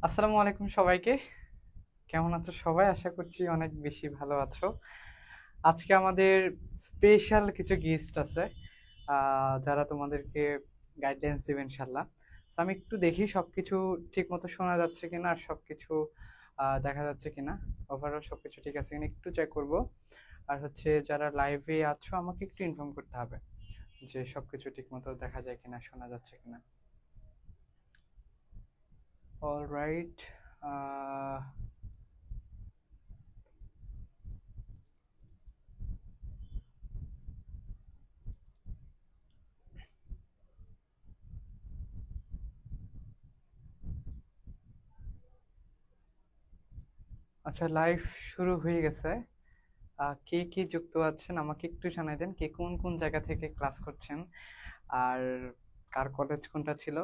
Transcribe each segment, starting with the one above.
আসসালামু আলাইকুম সবাইকে। কেমন আছো সবাই? আশা করছি অনেক বেশি ভালো আছো। আজকে আমাদের স্পেশাল কিছু গেস্ট আছে, যারা তোমাদেরকে গাইডলাইন্স দেবে ইনশাল্লাহ। তো আমি একটু দেখি সবকিছু ঠিক মতো শোনা যাচ্ছে কিনা, আর সবকিছু দেখা যাচ্ছে কিনা, ওভারঅল সবকিছু ঠিক আছে কিনা একটু চেক করব। আর হচ্ছে যারা লাইভে আছো আমাকে একটু ইনফর্ম করতে হবে যে সবকিছু ঠিক মতো দেখা যায় কিনা, শোনা যাচ্ছে কিনা। অলরাইট। আচ্ছা, লাইভ শুরু হয়ে গেছে। কে কে যুক্ত আছেন আমাকে একটু জানাই দেন, কে কোন কোন জায়গা থেকে ক্লাস করছেন, আর কার কলেজ কোনটা ছিল।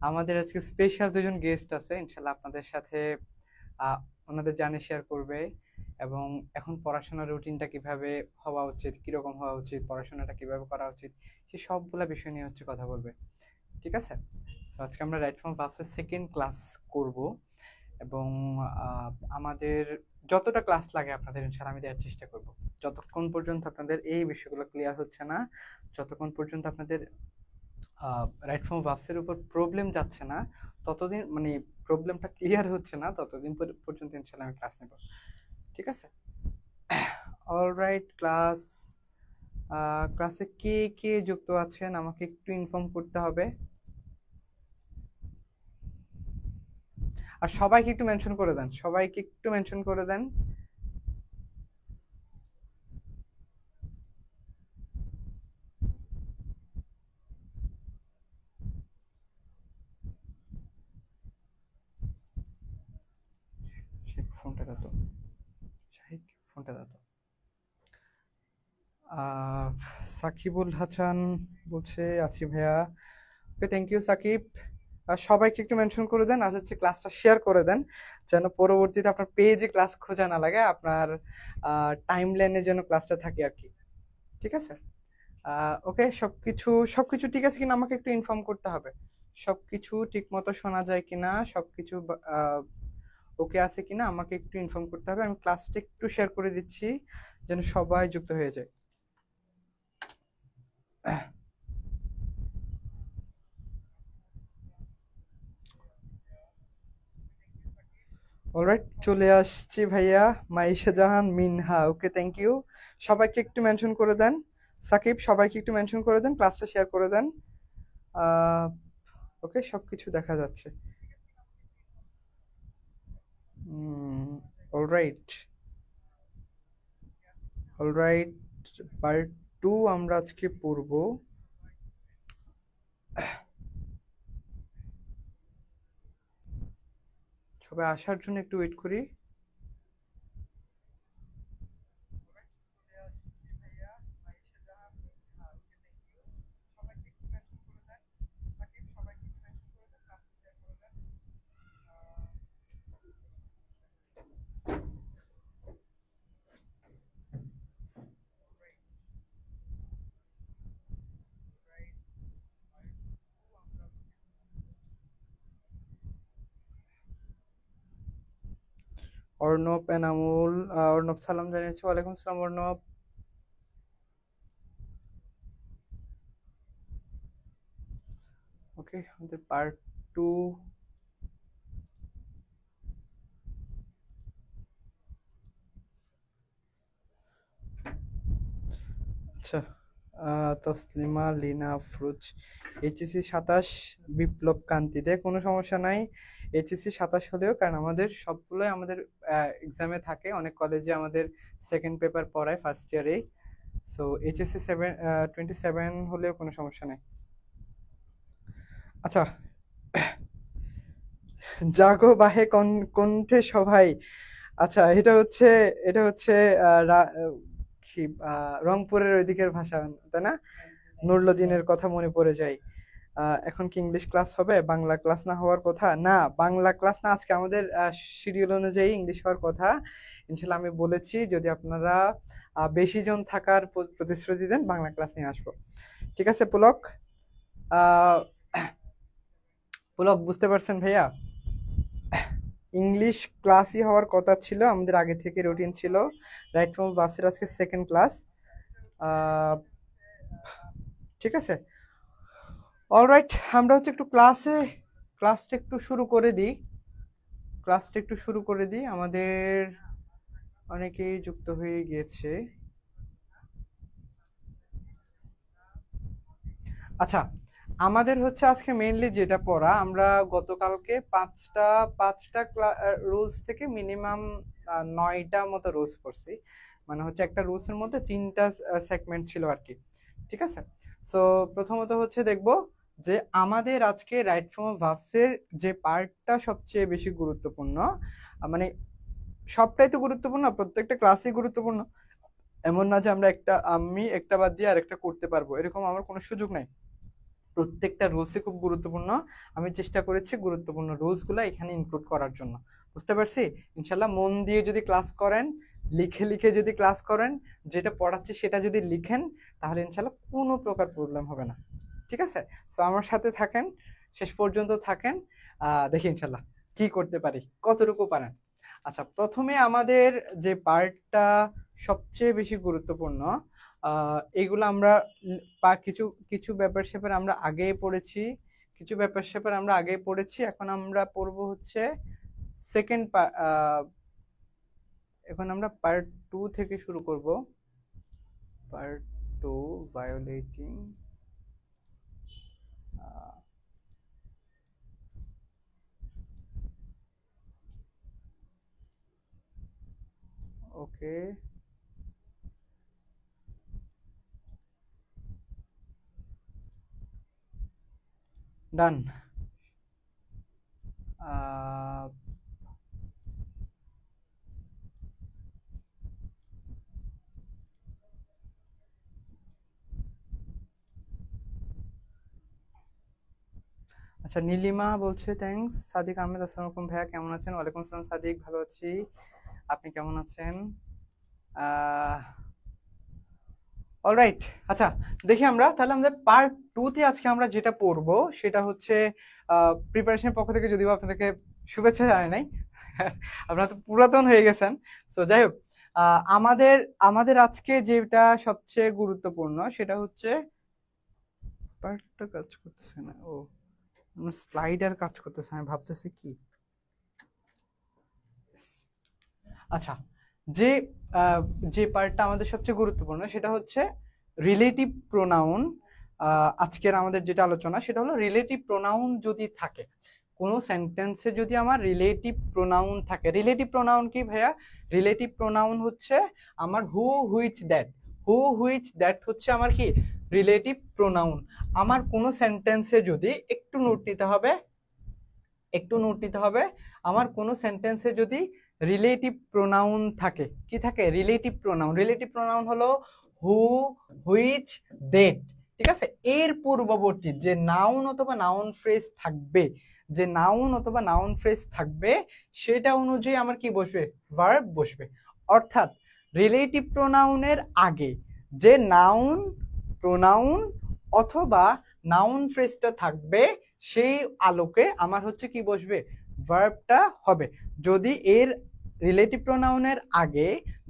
আমাদের আজকে স্পেশাল দুজন গেস্ট আছে, ইনশাল্লাহ আপনাদের সাথে আহ, ওনাদের জার্নি শেয়ার করবে, এবং এখন পড়াশোনার রুটিনটা কিভাবে হওয়া উচিত, কিরকম হওয়া উচিত, পড়াশোনাটা কিভাবে করা উচিত, সে সবগুলা বিষয় নিয়ে হচ্ছে কথা বলবে। ঠিক আছে? তো আজকে আমরা রাইট ফ্রম ভার্বসের সেকেন্ড ক্লাস করব, এবং আহ, আমাদের যতটা ক্লাস লাগে আপনাদের ইনশাআল্লাহ আমি দেওয়ার চেষ্টা করব, যতক্ষণ পর্যন্ত আপনাদের এই বিষয়গুলো ক্লিয়ার হচ্ছে না, যতক্ষণ পর্যন্ত আপনাদের রাইট ফ্রম ভার্বসের উপর প্রবলেম যাচ্ছে না, ততদিন মানে প্রবলেমটা ক্লিয়ার হচ্ছে না, ততদিন পর্যন্ত ইনশাআল্লাহ আমি ক্লাস নেব। ঠিক আছে? অলরাইট, ক্লাসে কে কে যুক্ত আছেন আমাকে একটু ইনফর্ম করতে হবে। আর সবাইকে একটু মেনশন করে দেন, সবাইকে একটু মেনশন করে দেন। সে ফোনটা দাও তো, শাহিদ ফোনটা দাও তো। আহ, সাকিবুল হাসান বলছে আছি ভাইয়া। ওকে, থ্যাংক ইউ সাকিব। আর সবাইকে একটু মেনশন করে দেন, আর হচ্ছে ক্লাসটা শেয়ার করে দেন, যেন পরবর্তীতে আপনার পেজে ক্লাস খোঁজা না লাগে, আপনার টাইম লাইনে যেন ক্লাসটা থাকে আর কি। ঠিক আছে? ওকে, সবকিছু সবকিছু ঠিক আছে কিনা আমাকে একটু ইনফর্ম করতে হবে। সবকিছু ঠিক মতো শোনা যায় কিনা, সবকিছু ওকে আছে কিনা আমাকে একটু ইনফর্ম করতে হবে। আমি ক্লাসটা একটু শেয়ার করে দিচ্ছি যেন সবাই যুক্ত হয়ে যায়। অলরাইট, চলে আসছি ভাইয়া। মাইশা জাহান মিনহা, ওকে, থ্যাংক ইউ। সবাইকে একটু মেনশন করে দেন। সাকিব, সবাইকে একটু মেনশন করে দেন, ক্লাসটা শেয়ার করে দেন। ওকে, সবকিছু দেখা যাচ্ছে। অলরাইট, অলরাইট, পার্ট টু আমরা আজকে পড়বো। সবাই আসার জন্য একটু ওয়েট করি। অর্ণব এনামুল, অর্ণব সালাম জানিয়েছে, ওয়ালাইকুম সালাম অর্ণব। ওকে, আমাদের পার্ট টু। আচ্ছা, তসলিমা লিনা আফরোজ, এইচএসসি 27, বিপ্লব কান্তি দে, কোনো সমস্যা নাই। এইচএসসি 27 হলেও, কারণ আমাদের সবগুলোই আমাদের এক্সামে থাকে, অনেক কলেজে আমাদের সেকেন্ড পেপার পড়ায় ফার্স্ট ইয়ারেই। সো এইচএসসি 27 হলেও কোনো সমস্যা নেই। আচ্ছা, জাগো বাহে কণ্ঠে সবাই। আচ্ছা, এটা হচ্ছে কি রংপুরের ওইদিকের ভাষা, তাই না? নুরুল্লাদিনের কথা মনে পড়ে যায়। এখন কি ইংলিশ ক্লাস হবে? বাংলা ক্লাস না হওয়ার কথা? না, বাংলা ক্লাস না, আজকে আমাদের শিডিউল অনুযায়ী ইংলিশ হওয়ার কথা। ইনশাল্লাহ আমি বলেছি যদি আপনারা বেশি জন থাকার প্রতিশ্রুতি দেন বাংলা ক্লাস নিয়ে আসবো। ঠিক আছে পুলক? আহ পুলক বুঝতে পারছেন ভাইয়া? ইংলিশ ক্লাসই হওয়ার কথা ছিল, আমাদের আগে থেকে রুটিন ছিল। রাইট ফ্রম বাসের আজকে সেকেন্ড ক্লাস। ঠিক আছে, অলরাইট, আমরা হচ্ছে একটু ক্লাসটা একটু শুরু করে দিই। আমাদের অনেকেই যুক্ত হয়ে গিয়েছে। আচ্ছা, আমাদের হচ্ছে আজকে মেইনলি যেটা পড়া, আমরা গতকালকে পাঁচটা রুলস থেকে মিনিমাম 9টা মতো রুলস পড়ছি। মানে হচ্ছে একটা রুলসের মধ্যে 3টা সেগমেন্ট ছিল আর কি। ঠিক আছে, সো প্রথমত হচ্ছে দেখব যে আমাদের আজকে রাইট ফর্ম অফ ভার্বসের যে পার্টটা সবচেয়ে বেশি গুরুত্বপূর্ণ, মানে সবটাই তো গুরুত্বপূর্ণ, প্রত্যেকটা ক্লাসই গুরুত্বপূর্ণ। এমন না যে আমি একটা বাদ দিয়ে আরেকটা করতে পারবো, এরকম আমার কোনো সুযোগ নাই। প্রত্যেকটা রুলসই খুব গুরুত্বপূর্ণ। আমি চেষ্টা করেছি গুরুত্বপূর্ণ রুলসগুলো এখানে ইনক্লুড করার জন্য। বুঝতে পারছি? ইনশাল্লাহ মন দিয়ে যদি ক্লাস করেন, লিখে যদি ক্লাস করেন, যেটা পড়াচ্ছি সেটা যদি লিখেন, তাহলে ইনশাল্লাহ কোনো প্রকার প্রবলেম হবে না। ঠিক আছে, সো আমার সাথে থাকেন, শেষ পর্যন্ত থাকেন, দেখি ইনশাল্লাহ কি করতে পারি, কতটুকু পারেন। আচ্ছা, প্রথমে আমাদের যে পার্টটা সবচেয়ে বেশি গুরুত্বপূর্ণ, এগুলো আমরা কিছু কিছু ব্যাপার স্যাপার আমরা আগেই পড়েছি, এখন আমরা পড়বো হচ্ছে এখন আমরা পার্ট 2 থেকে শুরু করব। Part 2, violating. Okay, done. আচ্ছা, নীলিমা বলছে থ্যাঙ্কস। সাদিক আহমেদ, আসসালামু আলাইকুম ভাইয়া, কেমন আছেন? ওয়ালাইকুম আসসালাম সাদিক, ভালো আছি, আপনি কেমন আছেন? অলরাইট, আচ্ছা দেখি আমরা তাহলে আমাদের পার্ট 2 তে আজকে আমরা যেটা পড়বো সেটা হচ্ছে প্রিপারেশনের পক্ষ থেকে যদিও আপনাদেরকে শুভেচ্ছা জানাই নাই, আপনারা তো পুরাতন হয়ে গেছেন। তো যাই হোক, আমাদের আমাদের আজকে যেটা সবচেয়ে গুরুত্বপূর্ণ সেটা হচ্ছে পার্টটা কাজ করতেছে না, ও স্লাইডার কাজ করতেছে, আমি ভাবতেছি কি। আচ্ছা, যে যে পার্টটা আমাদের সবচেয়ে গুরুত্বপূর্ণ সেটা হচ্ছে রিলেটিভ প্রোনাউন। আজকের আমাদের যেটা আলোচনা সেটা হলো রিলেটিভ প্রোনাউন যদি থাকে কোনো সেন্টেন্সে, যদি আমার রিলেটিভ প্রোনাউন থাকে। রিলেটিভ প্রোনাউন কি ভাইয়া? রিলেটিভ প্রোনাউন হচ্ছে আমার হুইচ দ্যাট হচ্ছে আমার কি রিলেটিভ প্রোনাউন। আমার কোনো সেন্টেন্সে যদি একটু নোট নিতে হবে, আমার কোনো সেন্টেন্সে যদি রিলেটিভ প্রোনাউন থাকে, কি থাকে? রিলেটিভ প্রোনাউন হলো হু, হুইচ, দ্যাট। ঠিক আছে, এর পূর্ববর্তী যে নাউন অথবা নাউন ফ্রেজ থাকবে সেটা অনুযায়ী আমার কি বসবে? ভার্ব বসবে। অর্থাৎ রিলেটিভ প্রোনাউনের আগে যে নাউন, প্রোনাউন অথবা নাউন ফ্রেজটা থাকবে সেই আলোকে আমার হচ্ছে কি বসবে? ভার্বটা হবে। যদি এর রিলেটিভ প্রোনাউনের আগে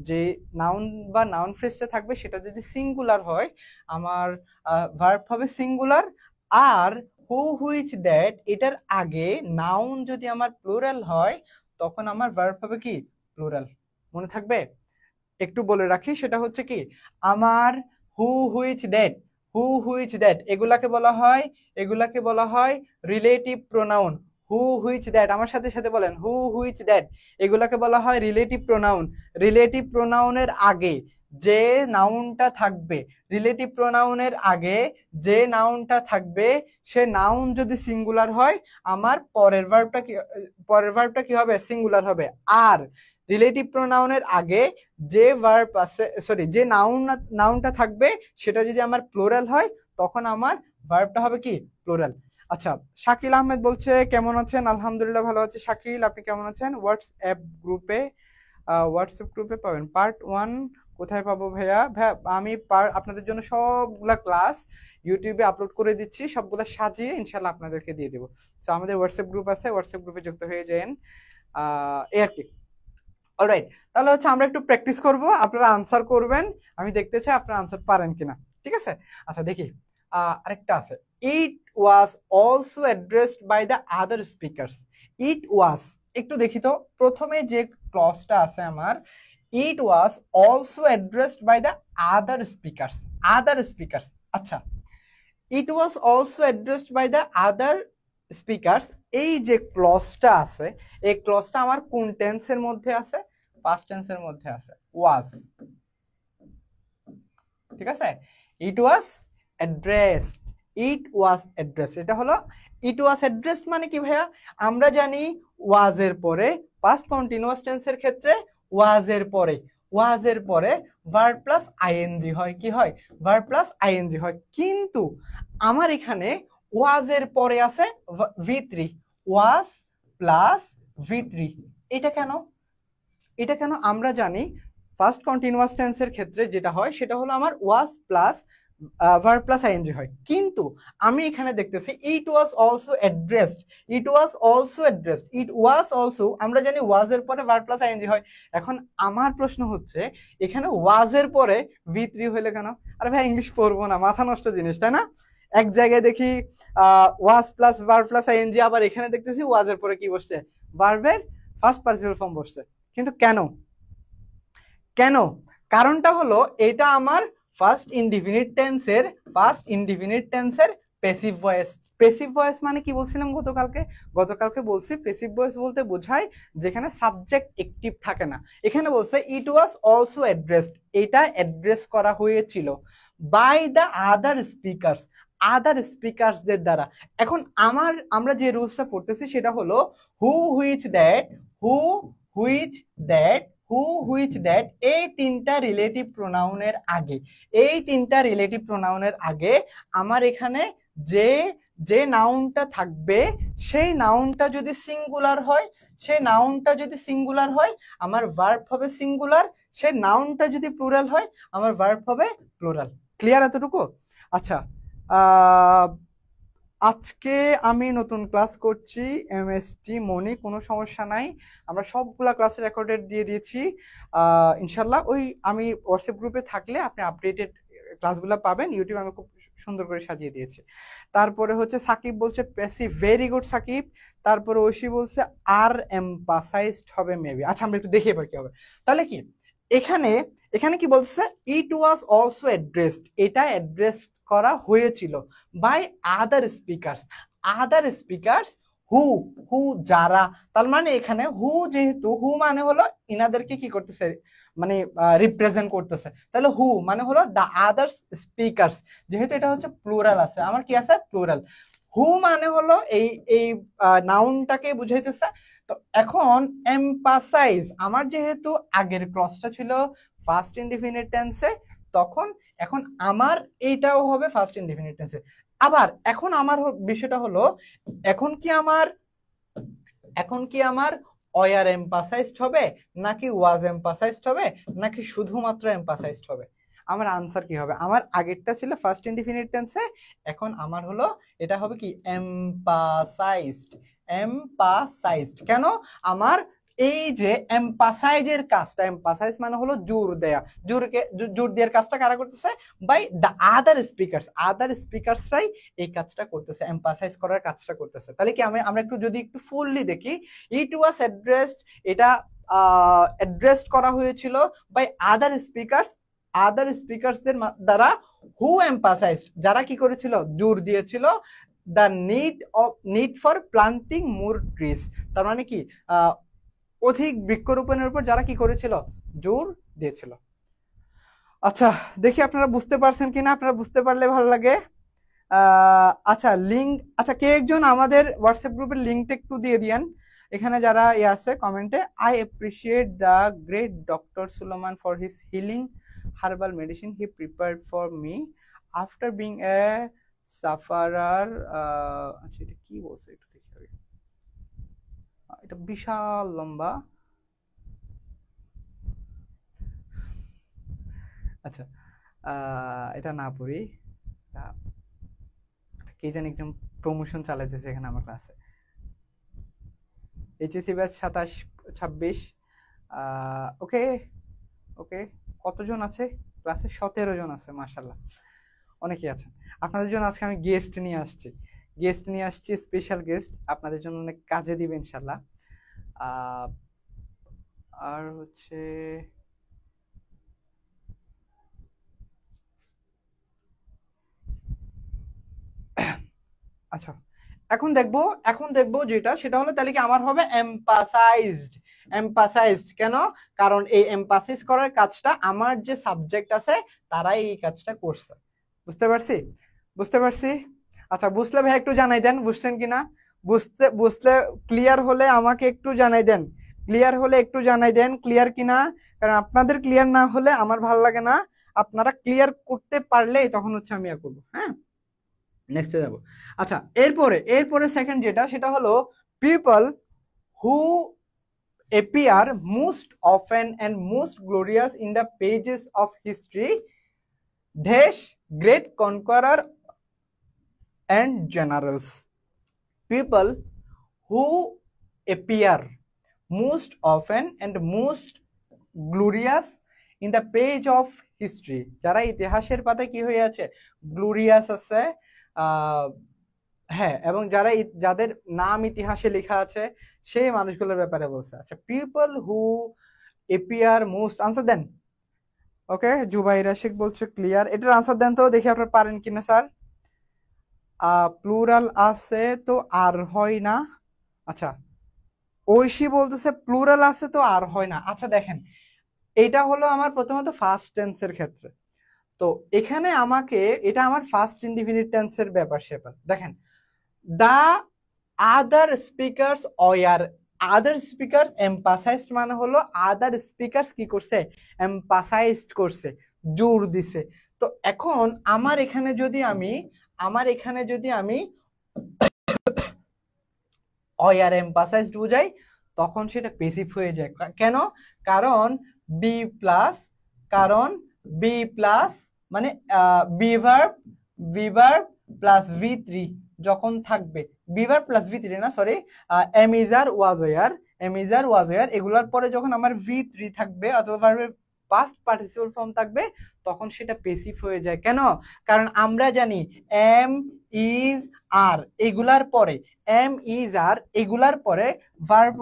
যে নাউন বা নাউন ফ্রেজটা থাকবে সেটা যদি সিঙ্গুলার হয়, আমার ভার্ব হবে সিঙ্গুলার। আর হু, হুইচ, দ্যাট এটার আগে নাউন যদি আমার প্লুরাল হয় তখন আমার ভার্ব হবে কি? প্লুরাল। মনে থাকবে? একটু বলে রাখি, সেটা হচ্ছে কি, আমার হু, হুইচ, দ্যাট এগুলাকে বলা হয় relative pronoun. Who, which, that, আমার সাথে সাথে বলেন, হু, হুইচ, দ্যাট এগুলাকে বলা হয় রিলেটিভ প্রোনাউন। রিলেটিভ প্রোনাউনের আগে যে নাউনটা থাকবে, সে নাউন যদি সিঙ্গুলার হয় আমার পরের ভার্বটা কি হবে? সিঙ্গুলার হবে। আর রিলেটিভ প্রোনাউনের আগে যে ভার্ব আছে, যে নাউনটা থাকবে সেটা যদি আমার প্লুরাল হয় তখন আমার ভার্বটা হবে কি প্লুরাল। আচ্ছা, শাকিল আহমেদ বলছে কেমন আছেন? আলহামদুলিল্লাহ ভালো আছি। শাকিল, আপনি কেমন আছেন? হোয়াটসঅ্যাপ গ্রুপে পাবেন। পার্ট 1 কোথায় পাবো ভাইয়া? ভাইয়া আমি আপনাদের জন্য সবগুলা ক্লাস ইউটিউবে আপলোড করে দিচ্ছি, সবগুলা সাজিয়ে ইনশাল্লাহ আপনাদেরকে দিয়ে দেবো। সো আমাদের হোয়াটসঅ্যাপ গ্রুপ আছে, হোয়াটসঅ্যাপ গ্রুপে যুক্ত হয়ে যান। এই আর কি। অলরাইট, তাহলে হচ্ছে আমরা একটু প্র্যাকটিস করব, আপনারা আনসার করবেন, আমি দেখতে চাই আপনারা আনসার পারেন কিনা। ঠিক আছে? আচ্ছা দেখি, আরেকটা আছে, it was also addressed by the other speakers. It was, একটু দেখি তো প্রথমে যে ক্লজটা আছে আমার, it was also addressed by the other speakers. Other speakers, আচ্ছা, it was also addressed by the other speakers, এই যে ক্লজটা আছে, এই ক্লজটা আমার কোন টেন্সের মধ্যে আছে? পাস্ট টেন্সের মধ্যে আছে, ওয়াজ। ঠিক আছে? It was addressed, it was addressed, এটা হলো ইট ওয়াজ অ্যাড্রেসড মানে কি ভাইয়া? আমরা জানি ওয়াজের পরে পাস্ট কন্টিনিউয়াস টেন্সের ক্ষেত্রে ওয়াজের পরে ভার্ব প্লাস আইএনজি হয়। কি হয়? ভার্ব প্লাস আইএনজি হয়। কিন্তু আমার এখানে ওয়াজের পরে আছে ভি3, ওয়াজ প্লাস ভি3। এটা কেন? এটা কেন? আমরা জানি ফার্স্ট কন্টিনিউয়াস টেন্সের ক্ষেত্রে যেটা হয় সেটা হলো আমার was plus verb plus ING হয়। কিন্তু আমি এখানে দেখতেছি it was also addressed, it was also addressed, it was also, আমরা জানি ওয়াজের পরে ভার্ব প্লাস আইএনজি হয়। এখন আমার প্রশ্ন হচ্ছে এখানে ওয়াজের পরে ভি3 হইলে কেন? আরে ভাই ইংলিশ পড়বো না, মাথা নষ্ট জিনিস, তাই না? এক জায়গায় দেখি was plus verb plus ING, আবার এখানে দেখতেছি ওয়াজের পরে কি বসছে? ভার্বের ফার্স্ট পার্টিসিপল ফর্ম বসছে। কিন্তু কেন? কেন? কারণটা হলো এটা আমার ফার্স্ট ইনডিফিনিট টেন্সের প্যাসিভ ভয়েস। প্যাসিভ ভয়েস মানে কি বলছিলাম গতকালকে বলছি, প্যাসিভ ভয়েস বলতে বোঝায় যেখানে সাবজেক্ট অ্যাক্টিভ থাকে না। এখানে বলছে ইট ওয়াজ অলসো অ্যাড্রেসড, এটা অ্যাড্রেস করা হয়েছিল বাই দ্য আদার স্পিকার্সদের দ্বারা। এখন আমরা যে রুলসটা পড়তেছি সেটা হলো হু হুইচ দ্যাট, এই তিনটা রিলেটিভ প্রোনাউনের আগে আমার এখানে যে নাউনটা থাকবে সেই নাউনটা যদি সিঙ্গুলার হয় আমার ভার্ব হবে সিঙ্গুলার, সেই নাউনটা যদি প্লুরাল হয় আমার ভার্ব হবে প্লুরাল। ক্লিয়ার এতটুকু? আচ্ছা, আজকে আমি নতুন ক্লাস করছি এমএসটি মনি, কোনো সমস্যা নাই, আমরা সবগুলা ক্লাসের রেকর্ডেড দিয়ে দিয়েছি ইনশাল্লাহ। ওই আমি হোয়াটসঅ্যাপ গ্রুপে থাকলে আপনি আপডেটেড ক্লাসগুলো পাবেন, ইউটিউব আমি খুব সুন্দর করে সাজিয়ে দিয়েছি। তারপরে হচ্ছে সাকিব বলছে প্যাসিভ, ভেরি গুড সাকিব। তারপরে ঐশী বলছে আর এমফাসাইজড হবে মেবি। আচ্ছা আমরা একটু দেখি এবার কি হবে। তাহলে কি এখানে কি বলছে? ইট ওয়াজ অলসো অ্যাড্রেসড, এটা অ্যাড্রেস করা হয়েছিল বাই আদার স্পিকার্স হু যারা। তার মানে এখানে যেহেতু হু মানে হলো ইনাদেরকে কি করতেছে, মানে রিপ্রেজেন্ট করতেছে, তাহলে হু মানে হলো দ্য আদার্স স্পিকার্স, যেহেতু এটা হচ্ছে প্লুরাল আছে, আমার কি আছে? প্লুরাল। হু মানে হলো এই নাউনটাকে বুঝাইতেছে। তো এখন এমফাসাইজ, আমার যেহেতু আগের ক্লজটা ছিল ফার্স্ট ইনডিফিনিট টেন্সে, এখন আমার এইটাও হবে ফার্স্ট ইনডিফিনিট টেন্সে। আবার এখন আমার বিষয়টা হলো এখন কি আমার ওয়ার এমফাসাইজড হবে নাকি ওয়াজ এমফাসাইজড হবে নাকি শুধুমাত্র এমফাসাইজড হবে? আমার আনসার কি হবে? আমার আগেরটা ছিল ফার্স্ট ইনডিফিনিট টেন্সে, এখন আমার হলো এটা হবে কি এমফাসাইজড। কেন? আমার এই যে এমফাসাইজের কাজটা, এমফাসাইজ মানে হলো জোর দেওয়ার কাজটা কারা করতেছে? বাই দ্য আদার স্পিকার্সরাই এই কাজটা করতেছে, এমফাসাইজ করার কাজটা করতেছে। তাহলে কি আমরা যদি একটু ফুললি দেখি, ইট ওয়াজ অ্যাড্রেসড, এটা অ্যাড্রেসড করা হয়েছিল বাই আদার স্পিকার্সদের দ্বারা, হু এমফাসাইজড, যারা কি করেছিল? জোর দিয়েছিল the need for planting more trees. তার মানে কি অধিক বৃক্ষরোপণের উপর যারা কি করেছিল? জোর দিয়েছিল। আচ্ছা দেখি আপনারা বুঝতে পারছেন কিনা, আপনারা বুঝতে পারলে ভালো লাগে। আচ্ছা আচ্ছা কে একজন আমাদের হোয়াটসঅ্যাপ গ্রুপের লিঙ্কটা একটু দিয়ে দিয়েন এখানে যারা আছে কমেন্টে। I appreciate the great doctor Suleman for his healing herbal medicine he prepared for me. After being a sufferer, আচ্ছা এটা কি বলছে একটু দেখি আগে। এটা বিশাল লম্বা। আচ্ছা এটা না পড়ি। কে জানি একজন প্রমোশন চালাইতেছে এখানে আমার ক্লাসে। HSC batch 27-26। ওকে ওকে, কতজন আছে ক্লাসে? 17 জন আছে, মাশাল্লাহ অনেকেই আছেন। আপনাদের জন্য আজকে আমি গেস্ট নিয়ে আসছি, স্পেশাল গেস্ট আপনাদের জন্য অনেক কাজে দিবে ইনশাল্লাহ। আর হচ্ছে আচ্ছা, এখন দেখবো যেটা সেটা হলো তাহলে কি আমার হবে এমপাসাইজড। কেন? কারণ এই এমপাসাইজ করার কাজটা আমার যে সাবজেক্ট আছে তারাই এই কাজটা করছে। বুঝতে পারছি। আচ্ছা, বুঝলে ভাই একটু জানাই দেন বুঝছেন কিনা। বুঝলে ক্লিয়ার হলে আমাকে একটু জানাই দেন, ক্লিয়ার কিনা। কারণ আপনাদের ক্লিয়ার না হলে আমার ভালো লাগে না। আপনারা ক্লিয়ার করতে পারলেই তখন হচ্ছে আমি করবো। হ্যাঁ, নেক্সটে যাব। আচ্ছা, এরপরে সেকেন্ড যেটা সেটা হলো people who appear most often and most glorious in the pages of history dash great conqueror and generals. People who appear most often and most glorious in the page of history, যারা ইতিহাসের পাতায় কি হয়ে আছে? Glorious আছে। হ্যাঁ, এবং যাদের নাম ইতিহাসে লেখা আছে সেই মানুষগুলোর ব্যাপারে বলছে। আচ্ছা, people who appear most, answer then. Okay, Zubair Ashiq বলছে ক্লিয়ার। এটার আনসার দেন তো দেখি আপনারা পারেন কিনা স্যার। প্লুরাল আছে তো আর হয় না। আচ্ছা, ঐশী বলতেছে প্লুরাল আছে তো আর হয় না। আচ্ছা দেখেন, এটা হলো আমার প্রথমত ফার্স্ট টেন্সের ক্ষেত্রে। তো এখানে এটা আমার ফার্স্ট ইনডিফিনিট টেন্সের ব্যাপার স্যাপার। দেখেন, দা আদার স্পিকার্স এম্পাসাইজড মানে হলো আদার স্পিকার্স কি করছে? এম্পাসাইজড করছে, জোর দিছে। তো এখন আমার এখানে যদি আমি অয়ার এম্পাসাইজড বুঝাই তখন সেটা পেসিভ হয়ে যায়। কেন? কারণ বি প্লাস মানে বিভার্ব প্লাস V3 যখন থাকবে, বিভার্ব প্লাস V3 না, সরি, এমিজার ওয়াজ ওয়ার এগুলার পরে যখন আমার V3 থাকবে অথবা ভার্বের পাস্ট পার্টিসিপল ফর্ম থাকবে তখন সেটা পেসিভ হয়ে যায়। কেন? কারণ আমরা জানি এম ইজ আর এগুলার পরে ভার্ব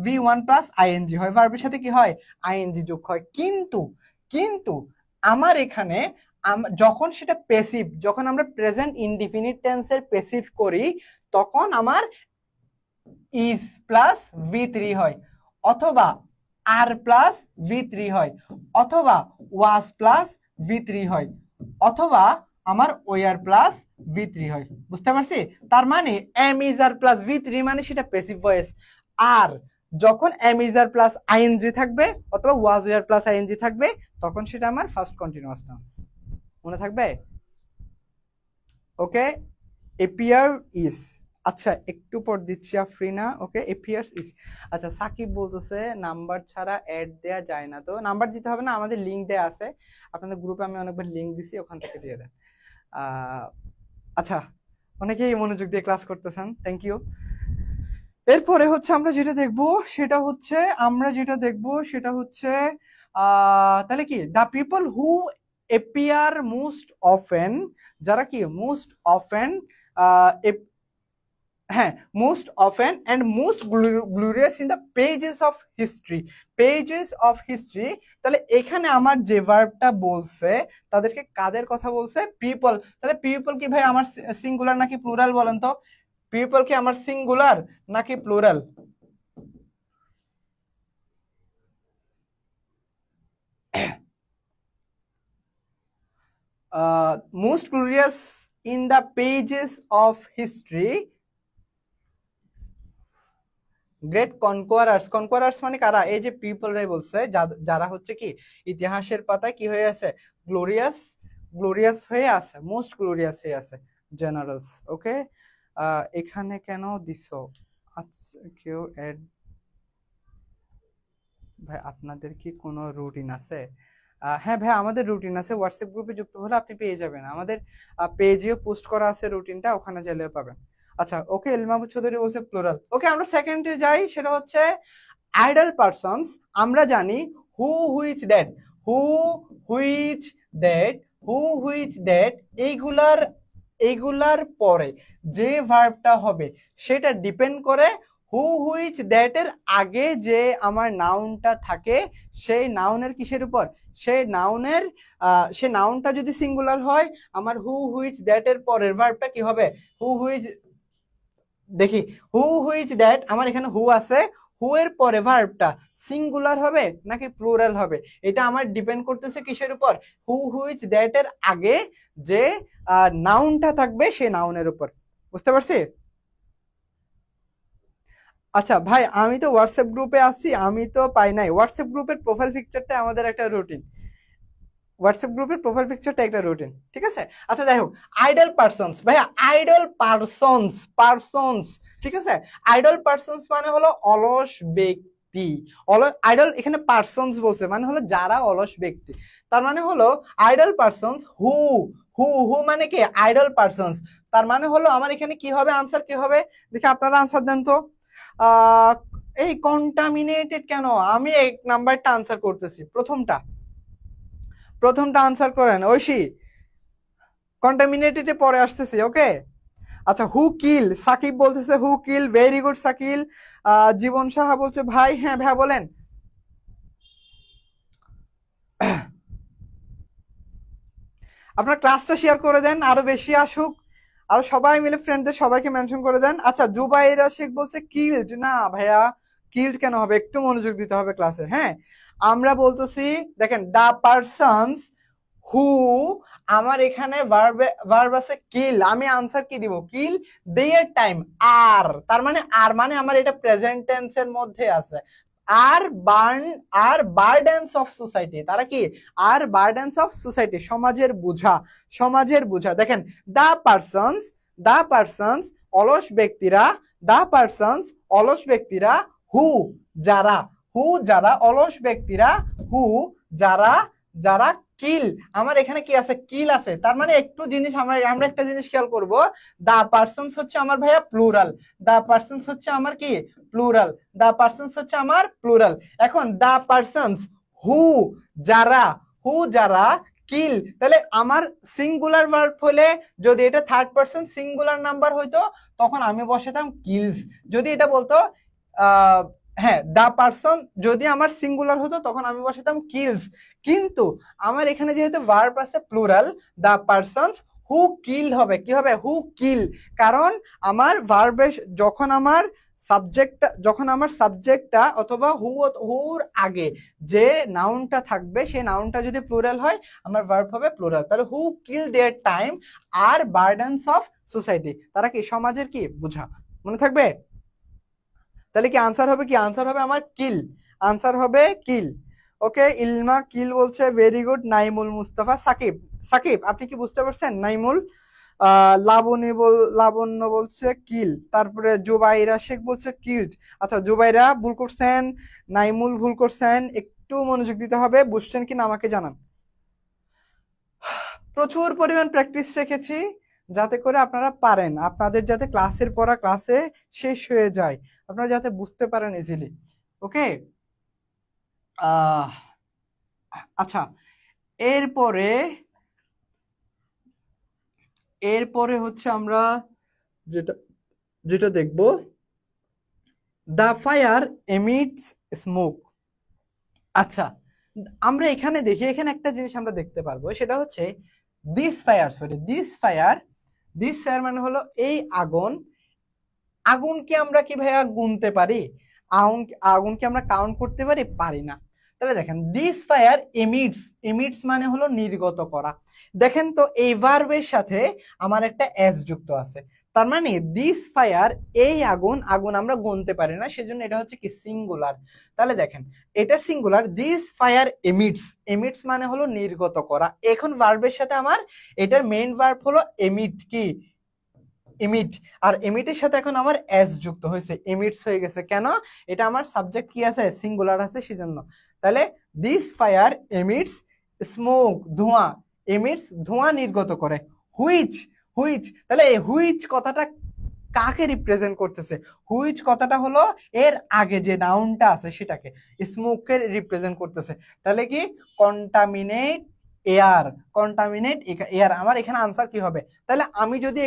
V1 প্লাস আইএনজি হয়, ভার্বের সাথে কি হয়? আইএনজি যোগ হয়। কিন্তু আমার এখানে যখন সেটা প্যাসিভ, যখন আমরা প্রেজেন্ট ইনডিফিনিট টেন্সের প্যাসিভ করি তখন আমার ইজ প্লাস V3 হয়, অথবা আর প্লাস V3 হয়, অথবা ওয়াজ প্লাস V3 হয়, অথবা আমার ওয়ার প্লাস V3 হয়। বুঝতে পারছি? তার মানে M is are plus V3 মানে সেটা প্যাসিভ ভয়েস। আর যখন am is are plus ING থাকবে অথবা ওয়াজ ওয়ার প্লাস আইএনজি থাকবে তখন সেটা আমার ফার্স্ট কন্টিনিউয়াস টেন্স। মনে থাকবে? ওকে, এপিয়ার ইজ। আচ্ছা, একটু পর দিচ্ছি আফরিনা। ওকে, এপিয়ার্স ইজ। আচ্ছা, সাকিব বলতেছে নাম্বার ছাড়া অ্যাড দেয়া যায় না। তো নাম্বার দিতে হবে না, আমাদের লিংক দেয়া আছে, আপনাদের গ্রুপে আমি অনেকবার লিংক দিছি, ওখান থেকে দিয়ে দেন। আচ্ছা, অনেকেই মনোযোগ দিয়ে ক্লাস করতেছেন, থ্যাংক ইউ। এরপরে হচ্ছে আমরা যেটা দেখবো সেটা হচ্ছে তাহলে কি the people who appear most often, যারা কি মোস্ট অফেন, হ্যাঁ, most often and most glorious in the pages of history. তাহলে এখানে আমার যে ভার্বটা বলছে তাদেরকে কাদের কথা বলছে? পিপল। তাহলে পিপল কি ভাই আমার সিঙ্গুলার নাকি প্লুরাল বলেন তো? পিপল কি আমার সিঙ্গুলার নাকি plural? Most glorious in the pages of history great conquerors মানে কারা? এই যে পিপল রাই বলছে, যারা হচ্ছে কি ইতিহাসের পাতায় কি হয়ে আছে? গ্লোরিয়াস হয়ে আছে, মোস্ট গ্লোরিয়াস হয়ে আছে, জেনারেলস। ওকে, এখানে কেন দিছো? আচ্ছা, কেউ অ্যাড, ভাই আপনাদের কি কোনো রুটিন আছে? হ্যাঁ ভাই, আমাদের রুটিন আছে, হোয়াটসঅ্যাপ গ্রুপে যুক্ত হলে আপনি পেয়ে যাবেন, আমাদের পেজেও পোস্ট করা আছে রুটিনটা, ওখানে চাইলেও পাবেন। আচ্ছা ওকে, ইলমাবুদ চৌধুরী বলছে প্লুরাল। ওকে, আমরা সেকেন্ডে যাই, সেটা হচ্ছে আইডল পারসনস। আমরা জানি who, which, that, who, which, that, who, which, that, এইগুলার পরে যে ভার্বটা হবে সেটা ডিপেন্ড করে হু, হুইচ, দ্যাট এর আগে যে আমার নাউনটা থাকে সেই নাউনের কিসের উপর, সেই নাউনটা যদি সিঙ্গুলার হয়, আমার হু, হুইচ, দ্যাট এর পরের ভার্বটা কি হবে? হু, হুইচ, দেখি, হু, হুইচ, দ্যাট, আমার এখানে হু আছে, হু এর পরে ভার্বটা সিঙ্গুলার হবে নাকি প্লুরাল হবে, এটা আমার ডিপেন্ড করতেছে কিসের উপর? হু, হুইচ, দ্যাট এর আগে যে নাউনটা থাকবে সেই নাউনের উপর। বুঝতে পারছি? আচ্ছা ভাই, আমি তো হোয়াটসঅ্যাপ গ্রুপে আছি, আমি তো পাই নাই। হোয়াটসঅ্যাপ গ্রুপের প্রোফাইল পিকচারটা আমাদের একটা রুটিন, হোয়াটসঅ্যাপ গ্রুপের প্রোফাইল পিকচারটা একটা রুটিন, ঠিক আছে? আচ্ছা যাই হোক, আইডল পারসনস, ভাইয়া আইডল পারসনস, ঠিক আছে? আইডল পারসনস মানে হলো অলস ব্যক্তি। আইডল এখানে পারসনস বলছে, মানে হলো যারা অলস ব্যক্তি। তার মানে হলো আইডল পারসনস হু, হু মানে কি? Idol persons. তার মানে হলো আমার এখানে কি হবে, আনসার কি হবে? দেখি আপনারা আনসার দেন তো। এই কন্টামিনেটেড কেন? আমি এক নাম্বারটা আনসার করতেছি, প্রথমটা আনসার করেন ঐশী, কন্টামিনেটেড পরে আসতেছি। ওকে, আচ্ছা, হু কিল, সাকিব বলতেছে হু কিল, ভেরি গুড সাকিল। জীবন সাহা বলছে ভাই, হ্যাঁ ভাই বলেন। আপনার ক্লাসটা শেয়ার করে দেন, আরো বেশি আসুক, আর সবাই মিলে ফ্রেন্ডদের সবাইকে মেনশন করে দেন। আচ্ছা, জুবাইরা শেখ বলছে কিল্ড, না ভাইয়া কিল্ড কেন হবে, একটু মনোযোগ দিতে হবে ক্লাসে। হ্যাঁ, আমরা বলতেছি, দেখেন দা পারসনস হু, আমার এখানে ভার্ব আছে কিল, আমি আনসার কি দিব? কিল। দেয়ার টাইম আর, তার মানে আর মানে আমার এটা প্রেজেন্ট টেন্সের মধ্যে আছে। আর বার্ডেন্স অফ সোসাইটি, তারা কি? আর বার্ডেন্স অফ সোসাইটি, সমাজের বুঝা। দেখেন দা পারসনস অলস ব্যক্তিরা, দা পারসনস অলস ব্যক্তিরা, হু যারা অলস ব্যক্তিরা, হু যারা কিল, আমার এখানে কি আছে? কিল আছে। তার মানে একটু জিনিস আমরা একটা জিনিস খেয়াল করব, দা পারসনস হচ্ছে আমার ভাইয়া প্লুরাল, দা পারসনস হচ্ছে আমার কি? প্লুরাল, দা পারসনস হচ্ছে আমার প্লুরাল। এখন দা পারসনস হু যারা কিল, তাহলে আমার সিঙ্গুলার ভার্ব হলে, যদি এটা থার্ড পারসন সিঙ্গুলার নাম্বার হইতো তখন আমি বসাতাম কিলস। যদি এটা বলতো হ্যাঁ, দা পারসন যদি আমার সিঙ্গুলার হতো তখন আমি বসাতাম কিলস। কিন্তু আমার এখানে যেহেতু ভার্ব আছে প্লুরাল, দা পারসনস হু কিল হবে, কি হবে? হু কিল। কারণ আমার ভার্বে যখন আমার সাবজেক্টটা অথবা হুর আগে যে নাউনটা থাকবে সেই নাউনটা যদি প্লুরাল হয়, আমার ভার্ব হবে প্লুরাল। তাহলে who kill their time are burdens of society, তারা কি? সমাজের কি বুঝা। মনে থাকবে? তাহলে কি আনসার হবে? কি আনসার হবে আমার? কিল, আনসার হবে কিল। ওকে, ইলমা কিল বলছে, ভেরি গুড। নাইমুল মুস্তাফা, সাকিব আপনি কি বুঝতে পারছেন? নাইমুল, লাবণ্য বলছে কিল, তারপরে জুবাইরা শেখ বলছে কিল্ড। আচ্ছা, জুবাইরা ভুল করছেন, নাইমুল ভুল করছেন, একটু মনোযোগ দিতে হবে, বুঝছেন কিনা আমাকে জানান। প্রচুর পরিমাণ প্র্যাকটিস রেখেছি যাতে করে আপনারা পারেন, আপনাদের যাতে ক্লাসের পড়া ক্লাসে শেষ হয়ে যায়, আপনারা যাতে বুঝতে পারেন ইজিলি। ওকে, আচ্ছা, এরপরে হচ্ছে আমরা যেটা দেখব, দ্য ফায়ার এমিটস স্মোক। আচ্ছা, আমরা এখানে দেখি, এখানে একটা জিনিস আমরা দেখতে পারবো, সেটা হচ্ছে দিস ফায়ার মানে হলো এই আগুনকে আমরা কি ভাইয়া গুনতে পারি? আগুনকে আমরা কাউন্ট করতে পারি না। তাহলে দেখেন, দিস ফায়ার এমিটস মানে হলো নির্গত করা। দেখেন তো, এই ভার্বের সাথে আমার একটা এস যুক্ত আছে, তার মানে দিস ফায়ার, এই আগুন, আগুন আমরা গুনতে পারি না, সেজন্য এটা হচ্ছে কি সিঙ্গুলার। তাহলে দেখেন এটা singular, this fire emits, emits মানে হলো নির্গত করা। এখন ভার্বের সাথে আমার এটার মেইন ভার্ব হলো এমিট, কি এমিট, আর এমিটের সাথে এখন আমার এস যুক্ত হয়েছে, এমিটস হয়ে গেছে। কেন? এটা আমার সাবজেক্ট কি আছে, সিঙ্গুলার আছে, সেজন্য। তাহলে দিস ফায়ার এমিটস স্মোক, ধোঁয়া, এমিটস ধোঁয়া নির্গত করে। হুইচ, হুইচ, তাহলে এই হুইচ কথাটা কাকে রিপ্রেজেন্ট করতেছে? হুইচ কথাটা হলো এর আগে যে নাউনটা আছে সেটাকে, স্মোককে রিপ্রেজেন্ট করতেছে। তাহলে কি কন্টামিনেট এয়ার, কন্টামিনেট এয়ার। আমার এখানে আনসার কি হবে? তাহলে আমি যদি